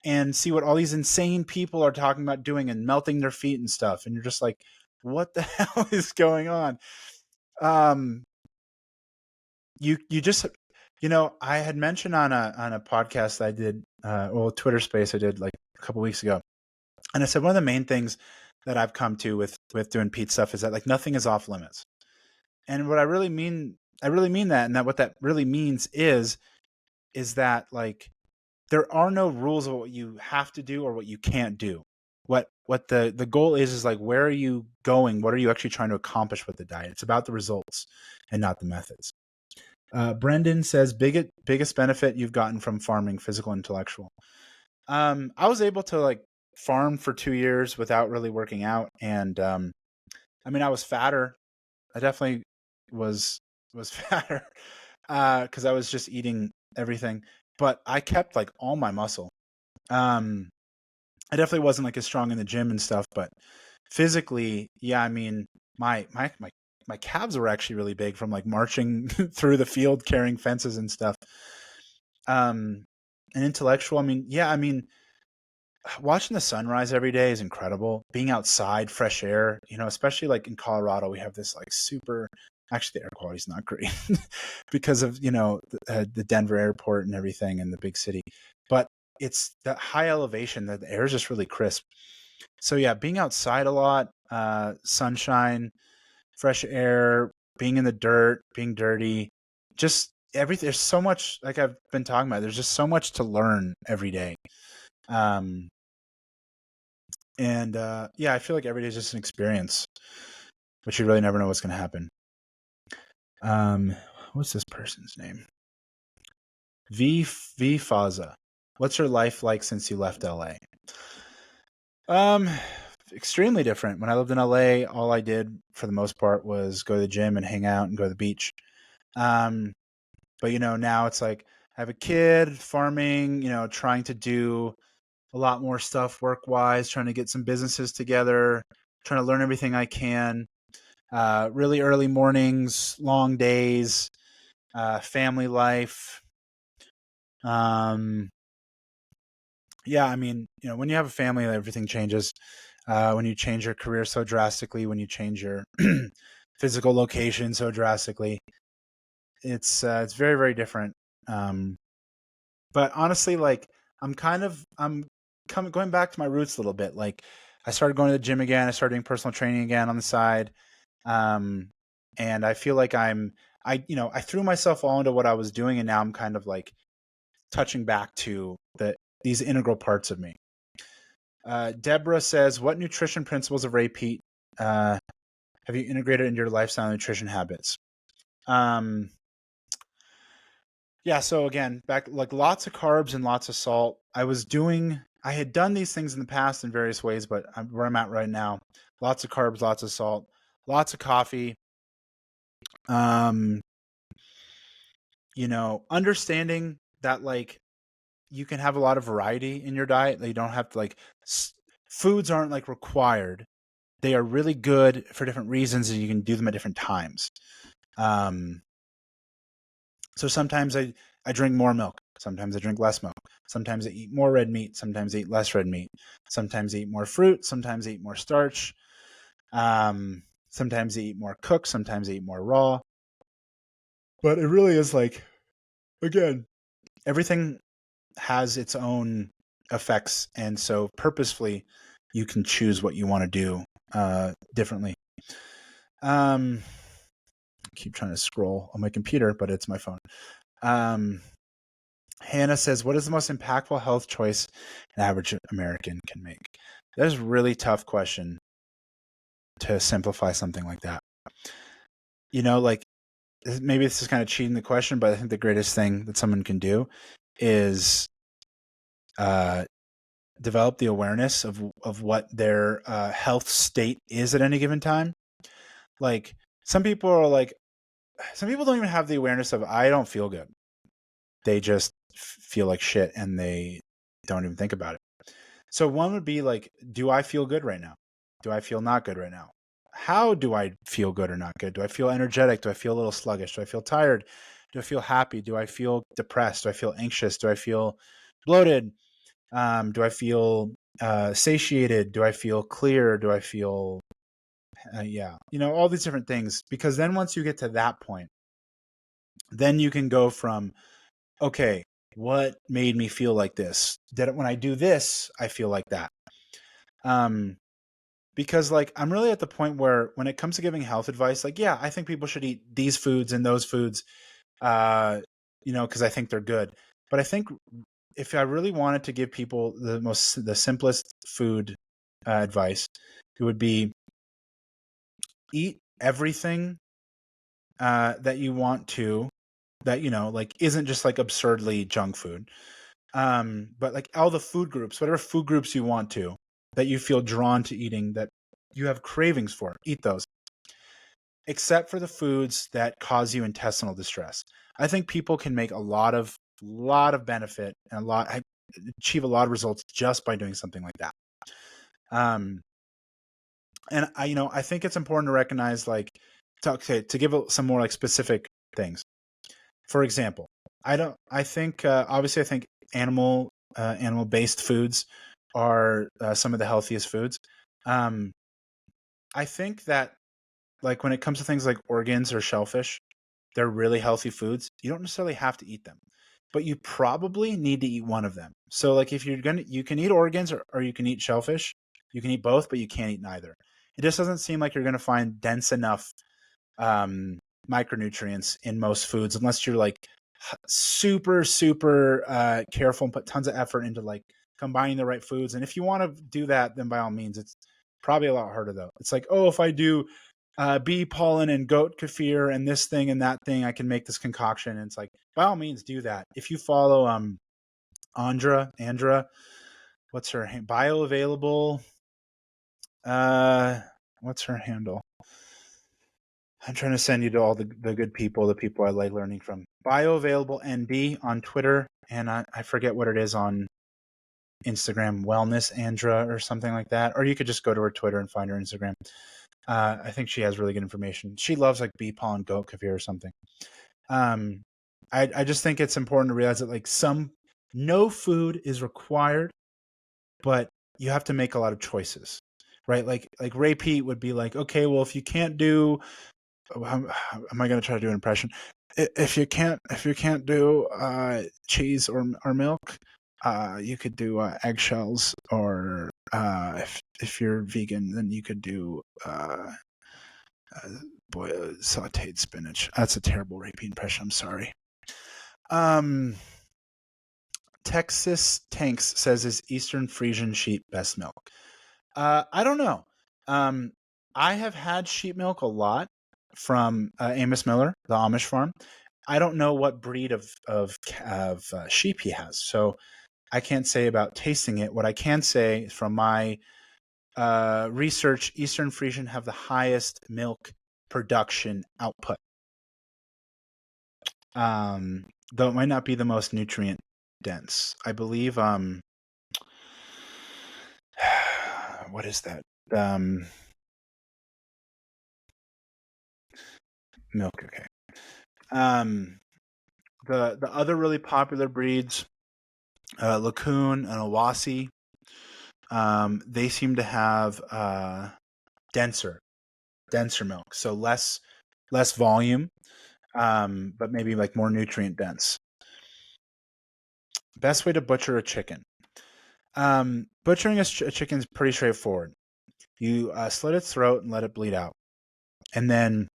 and see what all these insane people are talking about doing and melting their feet and stuff. And you're just like, what the hell is going on? You just, I had mentioned on a podcast I did, Twitter space I did like a couple weeks ago. And I said, one of the main things that I've come to with doing Pete stuff is that like nothing is off limits. And what I really mean that, and that what that really means is that like, there are no rules of what you have to do or what you can't do. What the goal is like, where are you going? What are you actually trying to accomplish with the diet? It's about the results and not the methods. Brendan says, biggest benefit you've gotten from farming, physical, intellectual. I was able to like farm for 2 years without really working out. And I mean, I was fatter. I definitely was fatter because I was just eating everything. But I kept like all my muscle. I definitely wasn't like as strong in the gym and stuff, but physically, yeah, I mean, my calves were actually really big from like marching through the field carrying fences and stuff. And intellectual, I mean, yeah, I mean, watching the sunrise every day is incredible. Being outside, fresh air, especially like in Colorado, we have this like super, actually the air quality is not great because of, the Denver airport and everything and the big city, but it's that high elevation that the air is just really crisp. So yeah, being outside a lot, sunshine, fresh air, being in the dirt, being dirty, just everything. There's so much, like I've been talking about, there's just so much to learn every day. Yeah, I feel like every day is just an experience, but you really never know what's going to happen. What's this person's name? V Faza. What's your life like since you left LA? Extremely different. When I lived in LA, all I did for the most part was go to the gym and hang out and go to the beach. But now it's like I have a kid, farming, trying to do a lot more stuff work-wise, trying to get some businesses together, trying to learn everything I can. Really early mornings, long days, family life. Yeah, I mean, when you have a family, everything changes. When you change your career so drastically, when you change your physical location so drastically, it's very, very different. But honestly, like I'm going back to my roots a little bit. Like I started going to the gym again. I started doing personal training again on the side. And I feel like I threw myself all into what I was doing, and now I'm kind of like touching back to these integral parts of me. Deborah says, what nutrition principles of Ray Pete have you integrated into your lifestyle and nutrition habits? Yeah, so again, back like lots of carbs and lots of salt. I had done these things in the past in various ways, but where I'm at right now, lots of carbs, lots of salt, lots of coffee. Understanding that like you can have a lot of variety in your diet. You don't have to like foods aren't like required. They are really good for different reasons, and you can do them at different times. Um, so sometimes I drink more milk. Sometimes I drink less milk. Sometimes I eat more red meat. Sometimes I eat less red meat. Sometimes I eat more fruit. Sometimes I eat more starch. Sometimes I eat more cooked. Sometimes I eat more raw. But it really is like, again, everything has its own effects, and so purposefully you can choose what you want to do differently. I keep trying to scroll on my computer, but it's my phone. Hannah says, what is the most impactful health choice an average American can make? That's a really tough question to simplify something like that. Like, maybe this is kind of cheating the question, but I think the greatest thing that someone can do is develop the awareness of what their health state is at any given time. Like, some people don't even have the awareness of, I don't feel good. They just feel like shit and they don't even think about it. So one would be like, do I feel good right now? Do I feel not good right now? How do I feel good or not good? Do I feel energetic? Do I feel a little sluggish? Do I feel tired? Do I feel happy? Do I feel depressed? Do I feel anxious? Do I feel bloated? Do I feel satiated? Do I feel clear? Do I feel, all these different things. Because then once you get to that point, then you can go from, okay, what made me feel like this? When I do this, I feel like that. Because like, I'm really at the point where when it comes to giving health advice, like, yeah, I think people should eat these foods and those foods, because I think they're good. But I think if I really wanted to give people the simplest food advice, it would be eat everything that you want to, that, like, isn't just like absurdly junk food. But like all the food groups, whatever food groups you want to, that you feel drawn to eating, that you have cravings for, eat those. Except for the foods that cause you intestinal distress. I think people can make a lot of benefit and achieve a lot of results just by doing something like that. And I think it's important to recognize, like, to give some more like specific things. For example, I think obviously I think animal based foods are some of the healthiest foods. I think that, like, when it comes to things like organs or shellfish, they're really healthy foods. You don't necessarily have to eat them, but you probably need to eat one of them. So like, if you can eat organs, or you can eat shellfish. You can eat both, but you can't eat neither. It just doesn't seem like you're going to find dense enough micronutrients in most foods, unless you're like super, super careful and put tons of effort into like combining the right foods. And if you want to do that, then by all means. It's probably a lot harder though. It's like, oh, if I do bee pollen and goat kefir and this thing and that thing, I can make this concoction. And it's like, by all means, do that. If you follow Andra, what's her bioavailable? What's her handle? I'm trying to send you to all the good people, the people I like learning from. Bioavailable ND on Twitter, and I forget what it is on Instagram, Wellness Andra or something like that. Or you could just go to her Twitter and find her Instagram. I think she has really good information. She loves like bee pollen, goat kefir or something. I just think it's important to realize that like no food is required, but you have to make a lot of choices, right? Like Ray Pete would be like, okay, well, if you can't do, am I going to try to do an impression? If you can't do cheese or milk, you could do eggshells, or if you're vegan, then you could do sauteed spinach. That's a terrible repeat impression. I'm sorry. Texas Tanks says, is Eastern Frisian sheep best milk? I don't know. I have had sheep milk a lot from Amos Miller, the Amish farm. I don't know what breed of sheep he has, so I can't say about tasting it. What I can say from my research, Eastern Frisian have the highest milk production output. Though it might not be the most nutrient dense. I believe what is that? Milk, okay. The other really popular breeds, Lacoon and Awasi, they seem to have denser milk, so less volume, but maybe like more nutrient dense. Best way to butcher a chicken. Butchering a chicken is pretty straightforward. You slit its throat and let it bleed out, and then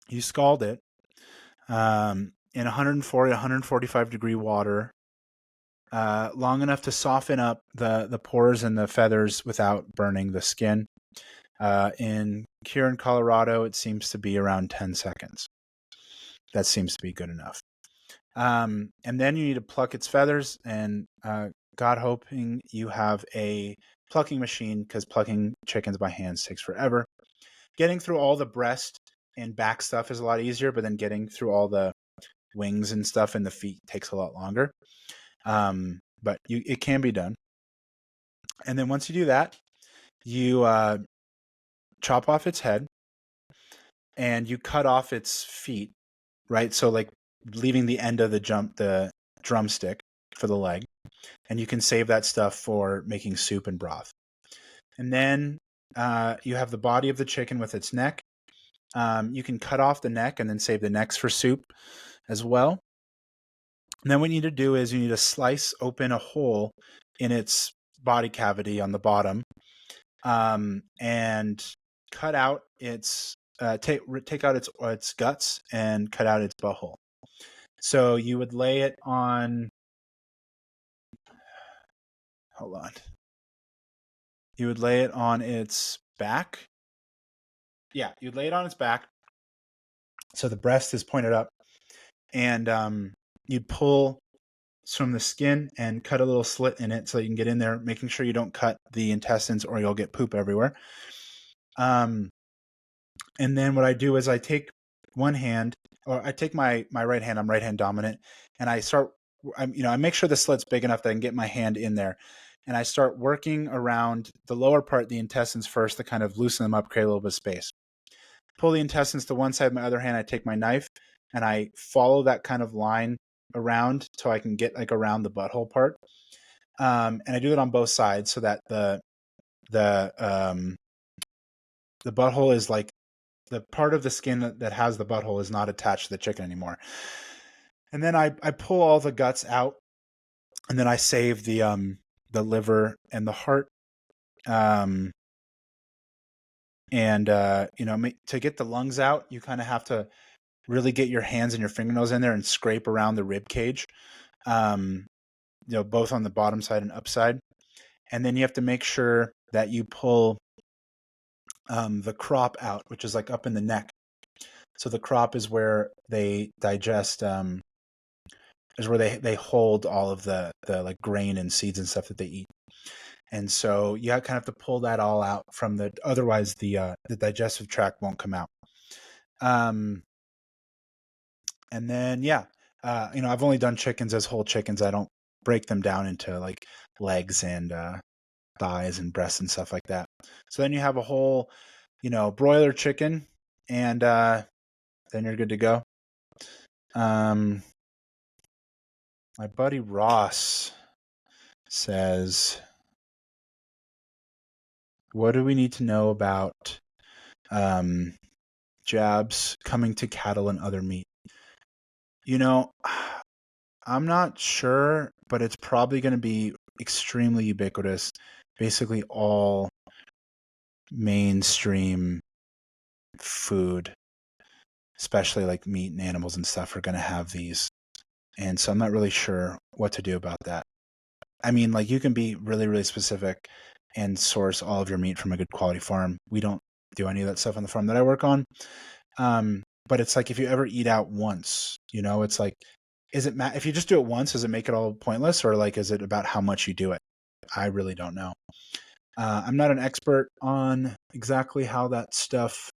you scald it in 140, 145 degree water, long enough to soften up the pores and the feathers without burning the skin. Here in Colorado, it seems to be around 10 seconds. That seems to be good enough. And then you need to pluck its feathers, and God hoping you have a plucking machine, because plucking chickens by hands takes forever. Getting through all the breast and back stuff is a lot easier, but then getting through all the wings and stuff and the feet takes a lot longer. But it can be done. And then once you do that, you chop off its head and you cut off its feet, right? So like leaving the end of the drumstick for the leg, and you can save that stuff for making soup and broth. And then you have the body of the chicken with its neck. You can cut off the neck and then save the necks for soup as well. And then what you need to do is you need to slice open a hole in its body cavity on the bottom, and cut out its take out its guts and cut out its butthole. So you would lay it on. Hold on. You would lay it on its back. Yeah, you'd lay it on its back. So the breast is pointed up, and you'd pull from the skin and cut a little slit in it so you can get in there, making sure you don't cut the intestines or you'll get poop everywhere. And then what I do is I take one hand, or I take my right hand, I'm right hand dominant, and I make sure the slit's big enough that I can get my hand in there. And I start working around the lower part, the intestines first, to kind of loosen them up, create a little bit of space. Pull the intestines to one side, my other hand, I take my knife and I follow that kind of line around till I can get like around the butthole part. And I do it on both sides so that the butthole is like the part of the skin that has the butthole is not attached to the chicken anymore. And then I pull all the guts out, and then I save the liver and the heart. To get the lungs out, you kind of have to really get your hands and your fingernails in there and scrape around the rib cage, both on the bottom side and upside. And then you have to make sure that you pull the crop out, which is like up in the neck. So the crop is where they digest, is where they hold all of the like grain and seeds and stuff that they eat. And so you kind of have to pull that all out from otherwise the digestive tract won't come out. And then, I've only done chickens as whole chickens. I don't break them down into like legs and thighs and breasts and stuff like that. So then you have a whole, broiler chicken, and then you're good to go. My buddy Ross says, what do we need to know about jabs coming to cattle and other meat? I'm not sure, but it's probably going to be extremely ubiquitous. Basically all mainstream food, especially like meat and animals and stuff, are going to have these. And so I'm not really sure what to do about that. I mean, like, you can be really, really specific and source all of your meat from a good quality farm. We don't do any of that stuff on the farm that I work on. But it's like, if you ever eat out once, it's like, if you just do it once, does it make it all pointless? Or like, is it about how much you do it? I really don't know. I'm not an expert on exactly how that stuff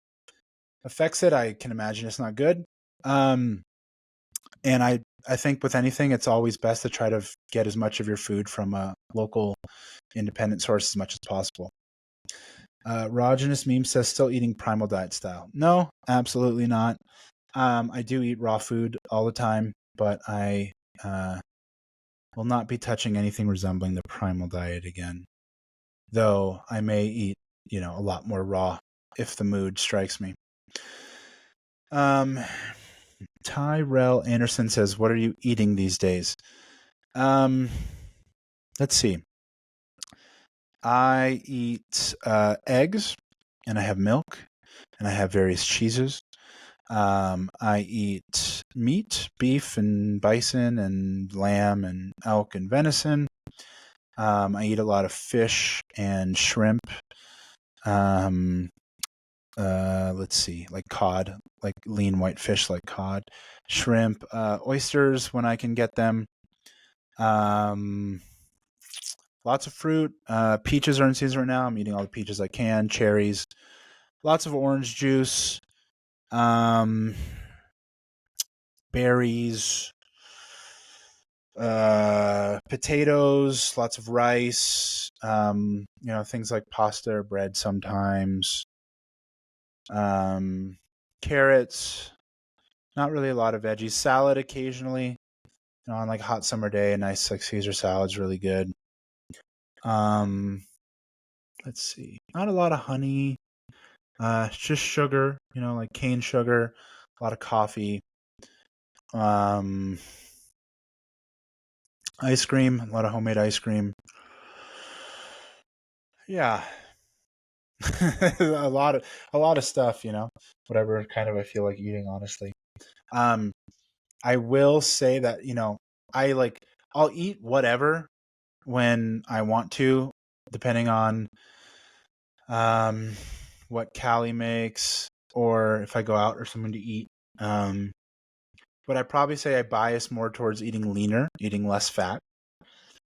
affects it. I can imagine it's not good. And I think with anything, it's always best to try to get as much of your food from a local independent source as much as possible. Rogenous Meme says, still eating primal diet style. No, absolutely not. I do eat raw food all the time, but I will not be touching anything resembling the primal diet again. Though I may eat, a lot more raw if the mood strikes me. Tyrell Anderson says, what are you eating these days? Let's see. I eat eggs, and I have milk, and I have various cheeses. I eat meat, beef and bison and lamb and elk and venison. I eat a lot of fish and shrimp. Let's see, like cod, like lean white fish, like cod, shrimp, oysters when I can get them. Lots of fruit. Peaches are in season right now. I'm eating all the peaches I can. Cherries, lots of orange juice. Berries, potatoes, lots of rice, things like pasta or bread sometimes. Carrots, not really a lot of veggies. Salad occasionally. On like a hot summer day, a nice like Caesar salad's really good. Let's see. Not a lot of honey. Just sugar, like cane sugar, a lot of coffee. Ice cream, a lot of homemade ice cream. Yeah. a lot of stuff, whatever kind of I feel like eating, honestly. I will say that, I'll eat whatever when I want to, depending on what Callie makes or if I go out or something to eat. But I probably say I bias more towards eating leaner, eating less fat.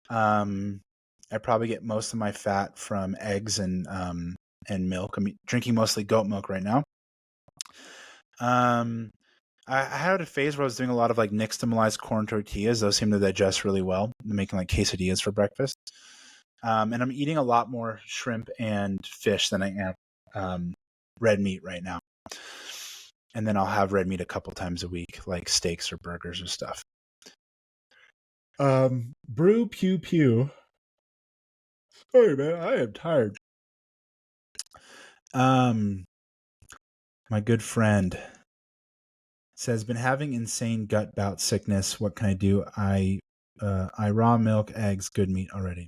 I probably get most of my fat from eggs and milk. I'm drinking mostly goat milk right now. I had a phase where I was doing a lot of like nixtamalized corn tortillas. Those seem to digest really well. I'm making like quesadillas for breakfast. And I'm eating a lot more shrimp and fish than I am red meat right now. And then I'll have red meat a couple times a week, like steaks or burgers or stuff. Brew Pew Pew. Sorry, man, I am tired. My good friend says, been having insane gut bout sickness. What can I do? I raw milk, eggs, good meat already.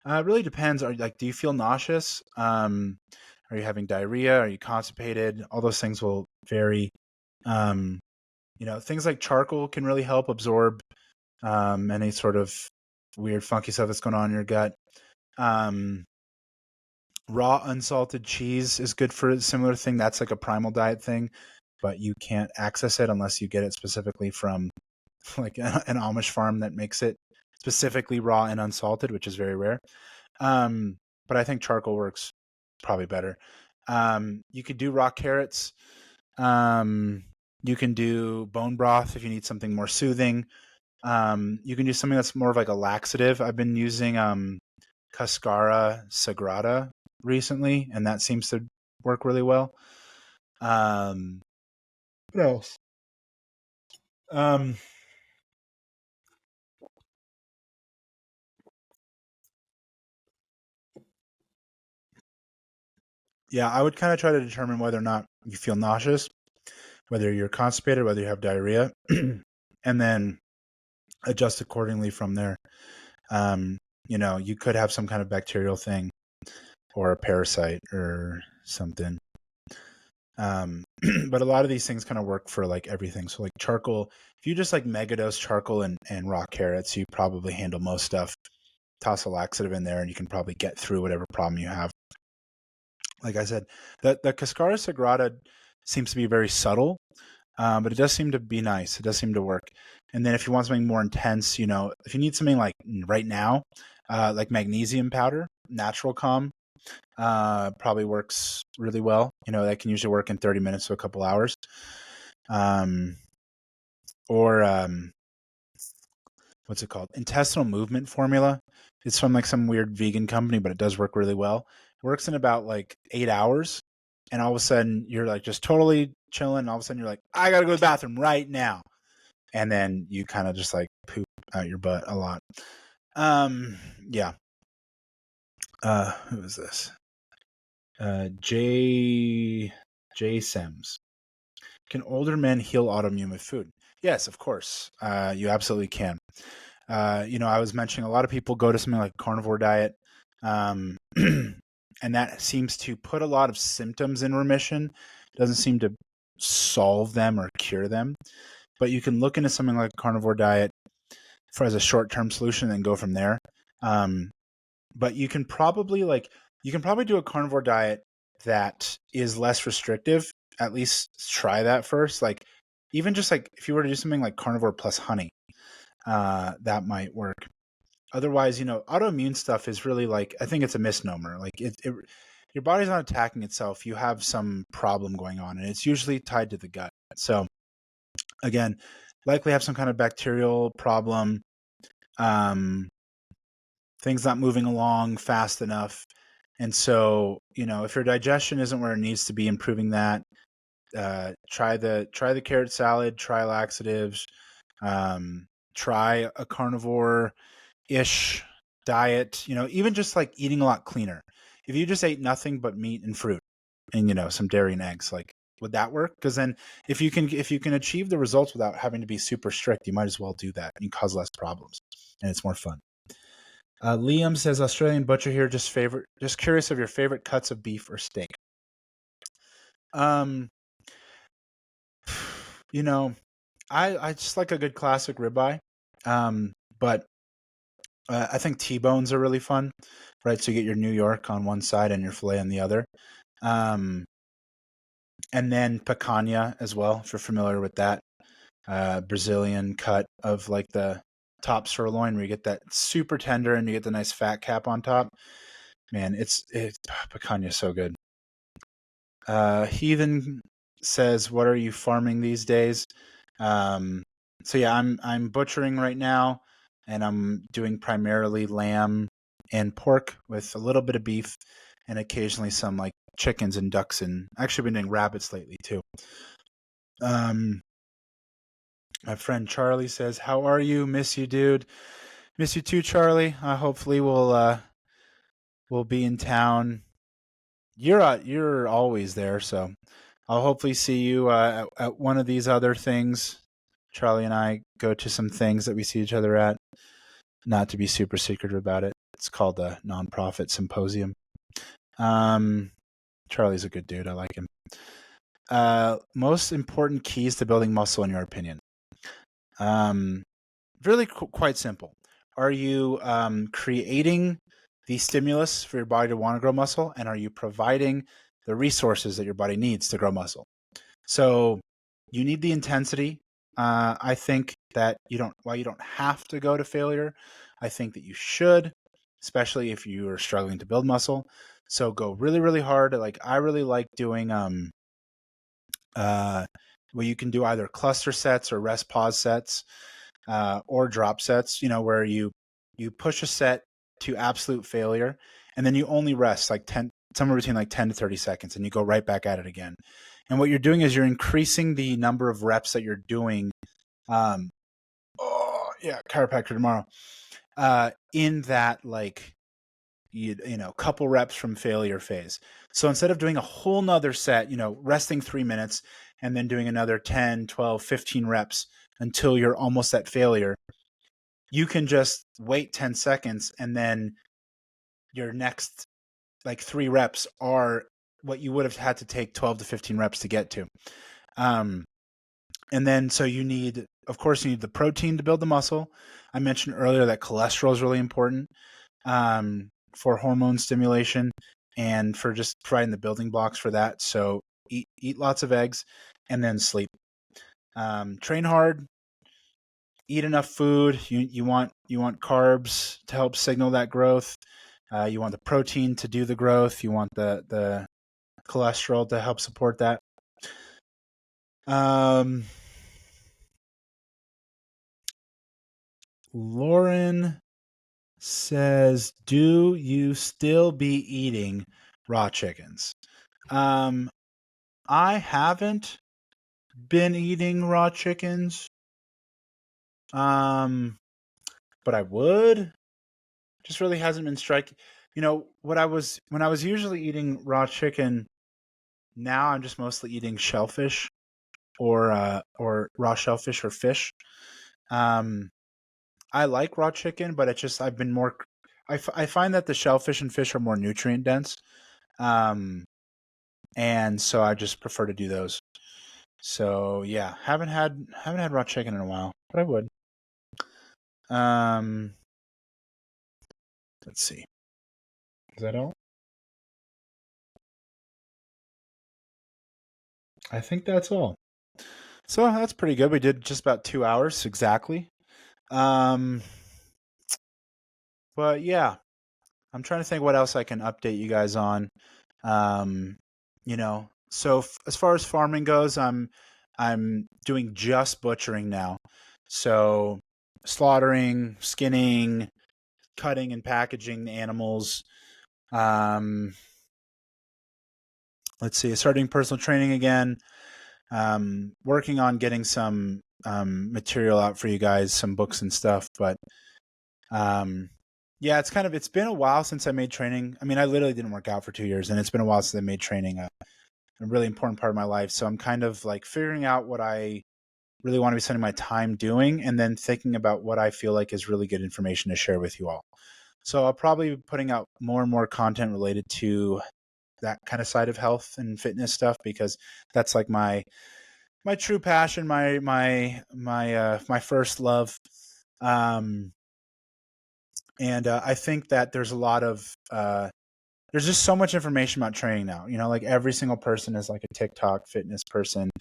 It really depends. Do you feel nauseous? Are you having diarrhea? Are you constipated? All those things will vary. Things like charcoal can really help absorb any sort of weird funky stuff that's going on in your gut. Raw unsalted cheese is good for a similar thing. That's like a primal diet thing, but you can't access it unless you get it specifically from like an Amish farm that makes it specifically raw and unsalted, which is very rare. But I think charcoal works probably better. You could do raw carrots. You can do bone broth if you need something more soothing. You can do something that's more of like a laxative. I've been using Cascara Sagrada recently, and that seems to work really well. What else? Yeah, I would kind of try to determine whether or not you feel nauseous, whether you're constipated, whether you have diarrhea, and then adjust accordingly from there. You could have some kind of bacterial thing or a parasite or something. But a lot of these things kind of work for like everything. So like charcoal, if you just like megadose charcoal and raw carrots, you probably handle most stuff. Toss a laxative in there and you can probably get through whatever problem you have. Like I said, the Cascara Sagrada seems to be very subtle, but it does seem to be nice. It does seem to work. And then if you want something more intense, if you need something like right now, like magnesium powder, Natural Calm, probably works really well. That can usually work in 30 minutes to a couple hours. Or what's it called? Intestinal movement formula. It's from like some weird vegan company, but it does work really well. It works in about like 8 hours. And all of a sudden you're like just totally chilling. And all of a sudden you're like, I got to go to the bathroom right now. And then you kind of just like poop out your butt a lot. Yeah. Who is this? J Sims. Can older men heal autoimmune with food? Yes, of course. You absolutely can. I was mentioning a lot of people go to something like carnivore diet, and that seems to put a lot of symptoms in remission. It doesn't seem to solve them or cure them. But you can look into something like carnivore diet as a short-term solution and go from there. But you can probably do a carnivore diet that is less restrictive. At least try that first. Like even just like if you were to do something like carnivore plus honey, that might work. Otherwise, autoimmune stuff is really like, I think it's a misnomer. Like your body's not attacking itself. You have some problem going on, and it's usually tied to the gut. So again, likely have some kind of bacterial problem. Things not moving along fast enough. And so, if your digestion isn't where it needs to be, improving that, try the carrot salad, try laxatives, try a carnivore-ish diet, even just like eating a lot cleaner. If you just ate nothing but meat and fruit and, some dairy and eggs, like, would that work? Because then if you can achieve the results without having to be super strict, you might as well do that and cause less problems. And it's more fun. Liam says, Australian butcher here, just curious of your favorite cuts of beef or steak. I just like a good classic ribeye. But I think T-bones are really fun, right? So you get your New York on one side and your filet on the other. And then picanha as well, if you're familiar with that. Brazilian cut of like the top sirloin where you get that super tender and you get the nice fat cap on top. Man, it's picanha is so good. Heathen says, what are you farming these days? So yeah, I'm butchering right now, and I'm doing primarily lamb and pork with a little bit of beef and occasionally some like chickens and ducks, and actually been doing rabbits lately too. My friend Charlie says, how are you? Miss you, dude. Miss you too, Charlie. Hopefully we'll be in town. You're always there, so I'll hopefully see you at one of these other things. Charlie and I go to some things that we see each other at. Not to be super secretive about it. It's called the Nonprofit Symposium. Charlie's a good dude. I like him. Most important keys to building muscle, in your opinion? Really quite simple. Are you creating the stimulus for your body to want to grow muscle, and are you providing the resources that your body needs to grow muscle? So you need the intensity. I think that while you don't have to go to failure, I think that you should, especially if you are struggling to build muscle. So go really, really hard. Like I really like doing where you can do either cluster sets or rest pause sets, or drop sets, where you push a set to absolute failure and then you only rest like somewhere between like 10 to 30 seconds, and you go right back at it again. And what you're doing is you're increasing the number of reps that you're doing. Chiropractor tomorrow. In that like couple reps from failure phase. So instead of doing a whole nother set, resting 3 minutes and then doing another 10, 12, 15 reps until you're almost at failure, you can just wait 10 seconds and then your next like 3 reps are what you would have had to take 12 to 15 reps to get to. And then so you need the protein to build the muscle. I mentioned earlier that cholesterol is really important for hormone stimulation and for just providing the building blocks for that. So eat lots of eggs and then sleep. Train hard. Eat enough food. You want carbs to help signal that growth. You want the protein to do the growth. You want the cholesterol to help support that. Lauren says, do you still be eating raw chickens? I haven't been eating raw chickens. But I would. Just really hasn't been striking. When I was usually eating raw chicken, now I'm just mostly eating shellfish or raw shellfish or fish. Um, I like raw chicken, but it's just I've been more. I find that the shellfish and fish are more nutrient dense, um, and so I just prefer to do those. So yeah, haven't had raw chicken in a while, but I would. Um, let's see. Is that all? I think that's all. So that's pretty good. We did just about 2 hours exactly. Um, but yeah, I'm trying to think what else I can update you guys on. Um, so as far as farming goes, I'm doing just butchering now. So slaughtering, skinning, cutting and packaging the animals. Um, let's see, starting personal training again. Working on getting some material out for you guys, some books and stuff. But yeah, it's been a while since I made training. I mean, I literally didn't work out for 2 years, and it's been a while since I made training a really important part of my life. So I'm kind of like figuring out what I really want to be spending my time doing, and then thinking about what I feel like is really good information to share with you all. So I'll probably be putting out more and more content related to that kind of side of health and fitness stuff, because that's like my true passion, my first love. Um, and I think that there's a lot of there's just so much information about training now. Like every single person is like a TikTok fitness person,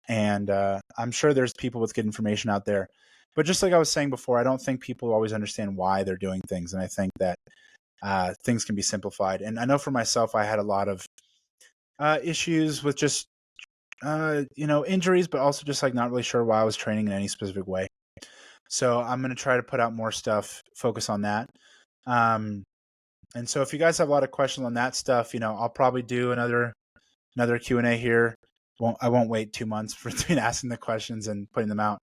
and I'm sure there's people with good information out there. But just like I was saying before, I don't think people always understand why they're doing things, and I think that things can be simplified. And I know for myself, I had a lot of issues with just injuries, but also just like not really sure why I was training in any specific way. So I'm going to try to put out more stuff, focus on that. Um, and so if you guys have a lot of questions on that stuff, I'll probably do another Q&A here. I won't wait 2 months between asking the questions and putting them out.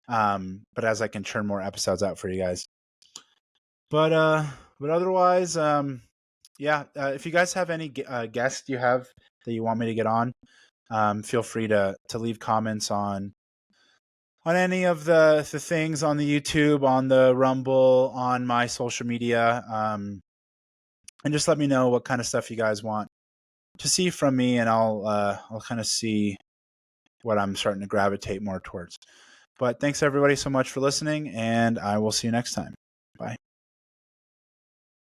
But as I can churn more episodes out for you guys. But otherwise, yeah, if you guys have any guests you have that you want me to get on, feel free to leave comments on any of the things on the YouTube, on the Rumble, on my social media, and just let me know what kind of stuff you guys want to see from me, and I'll kind of see what I'm starting to gravitate more towards. But thanks everybody so much for listening, and I will see you next time. Bye.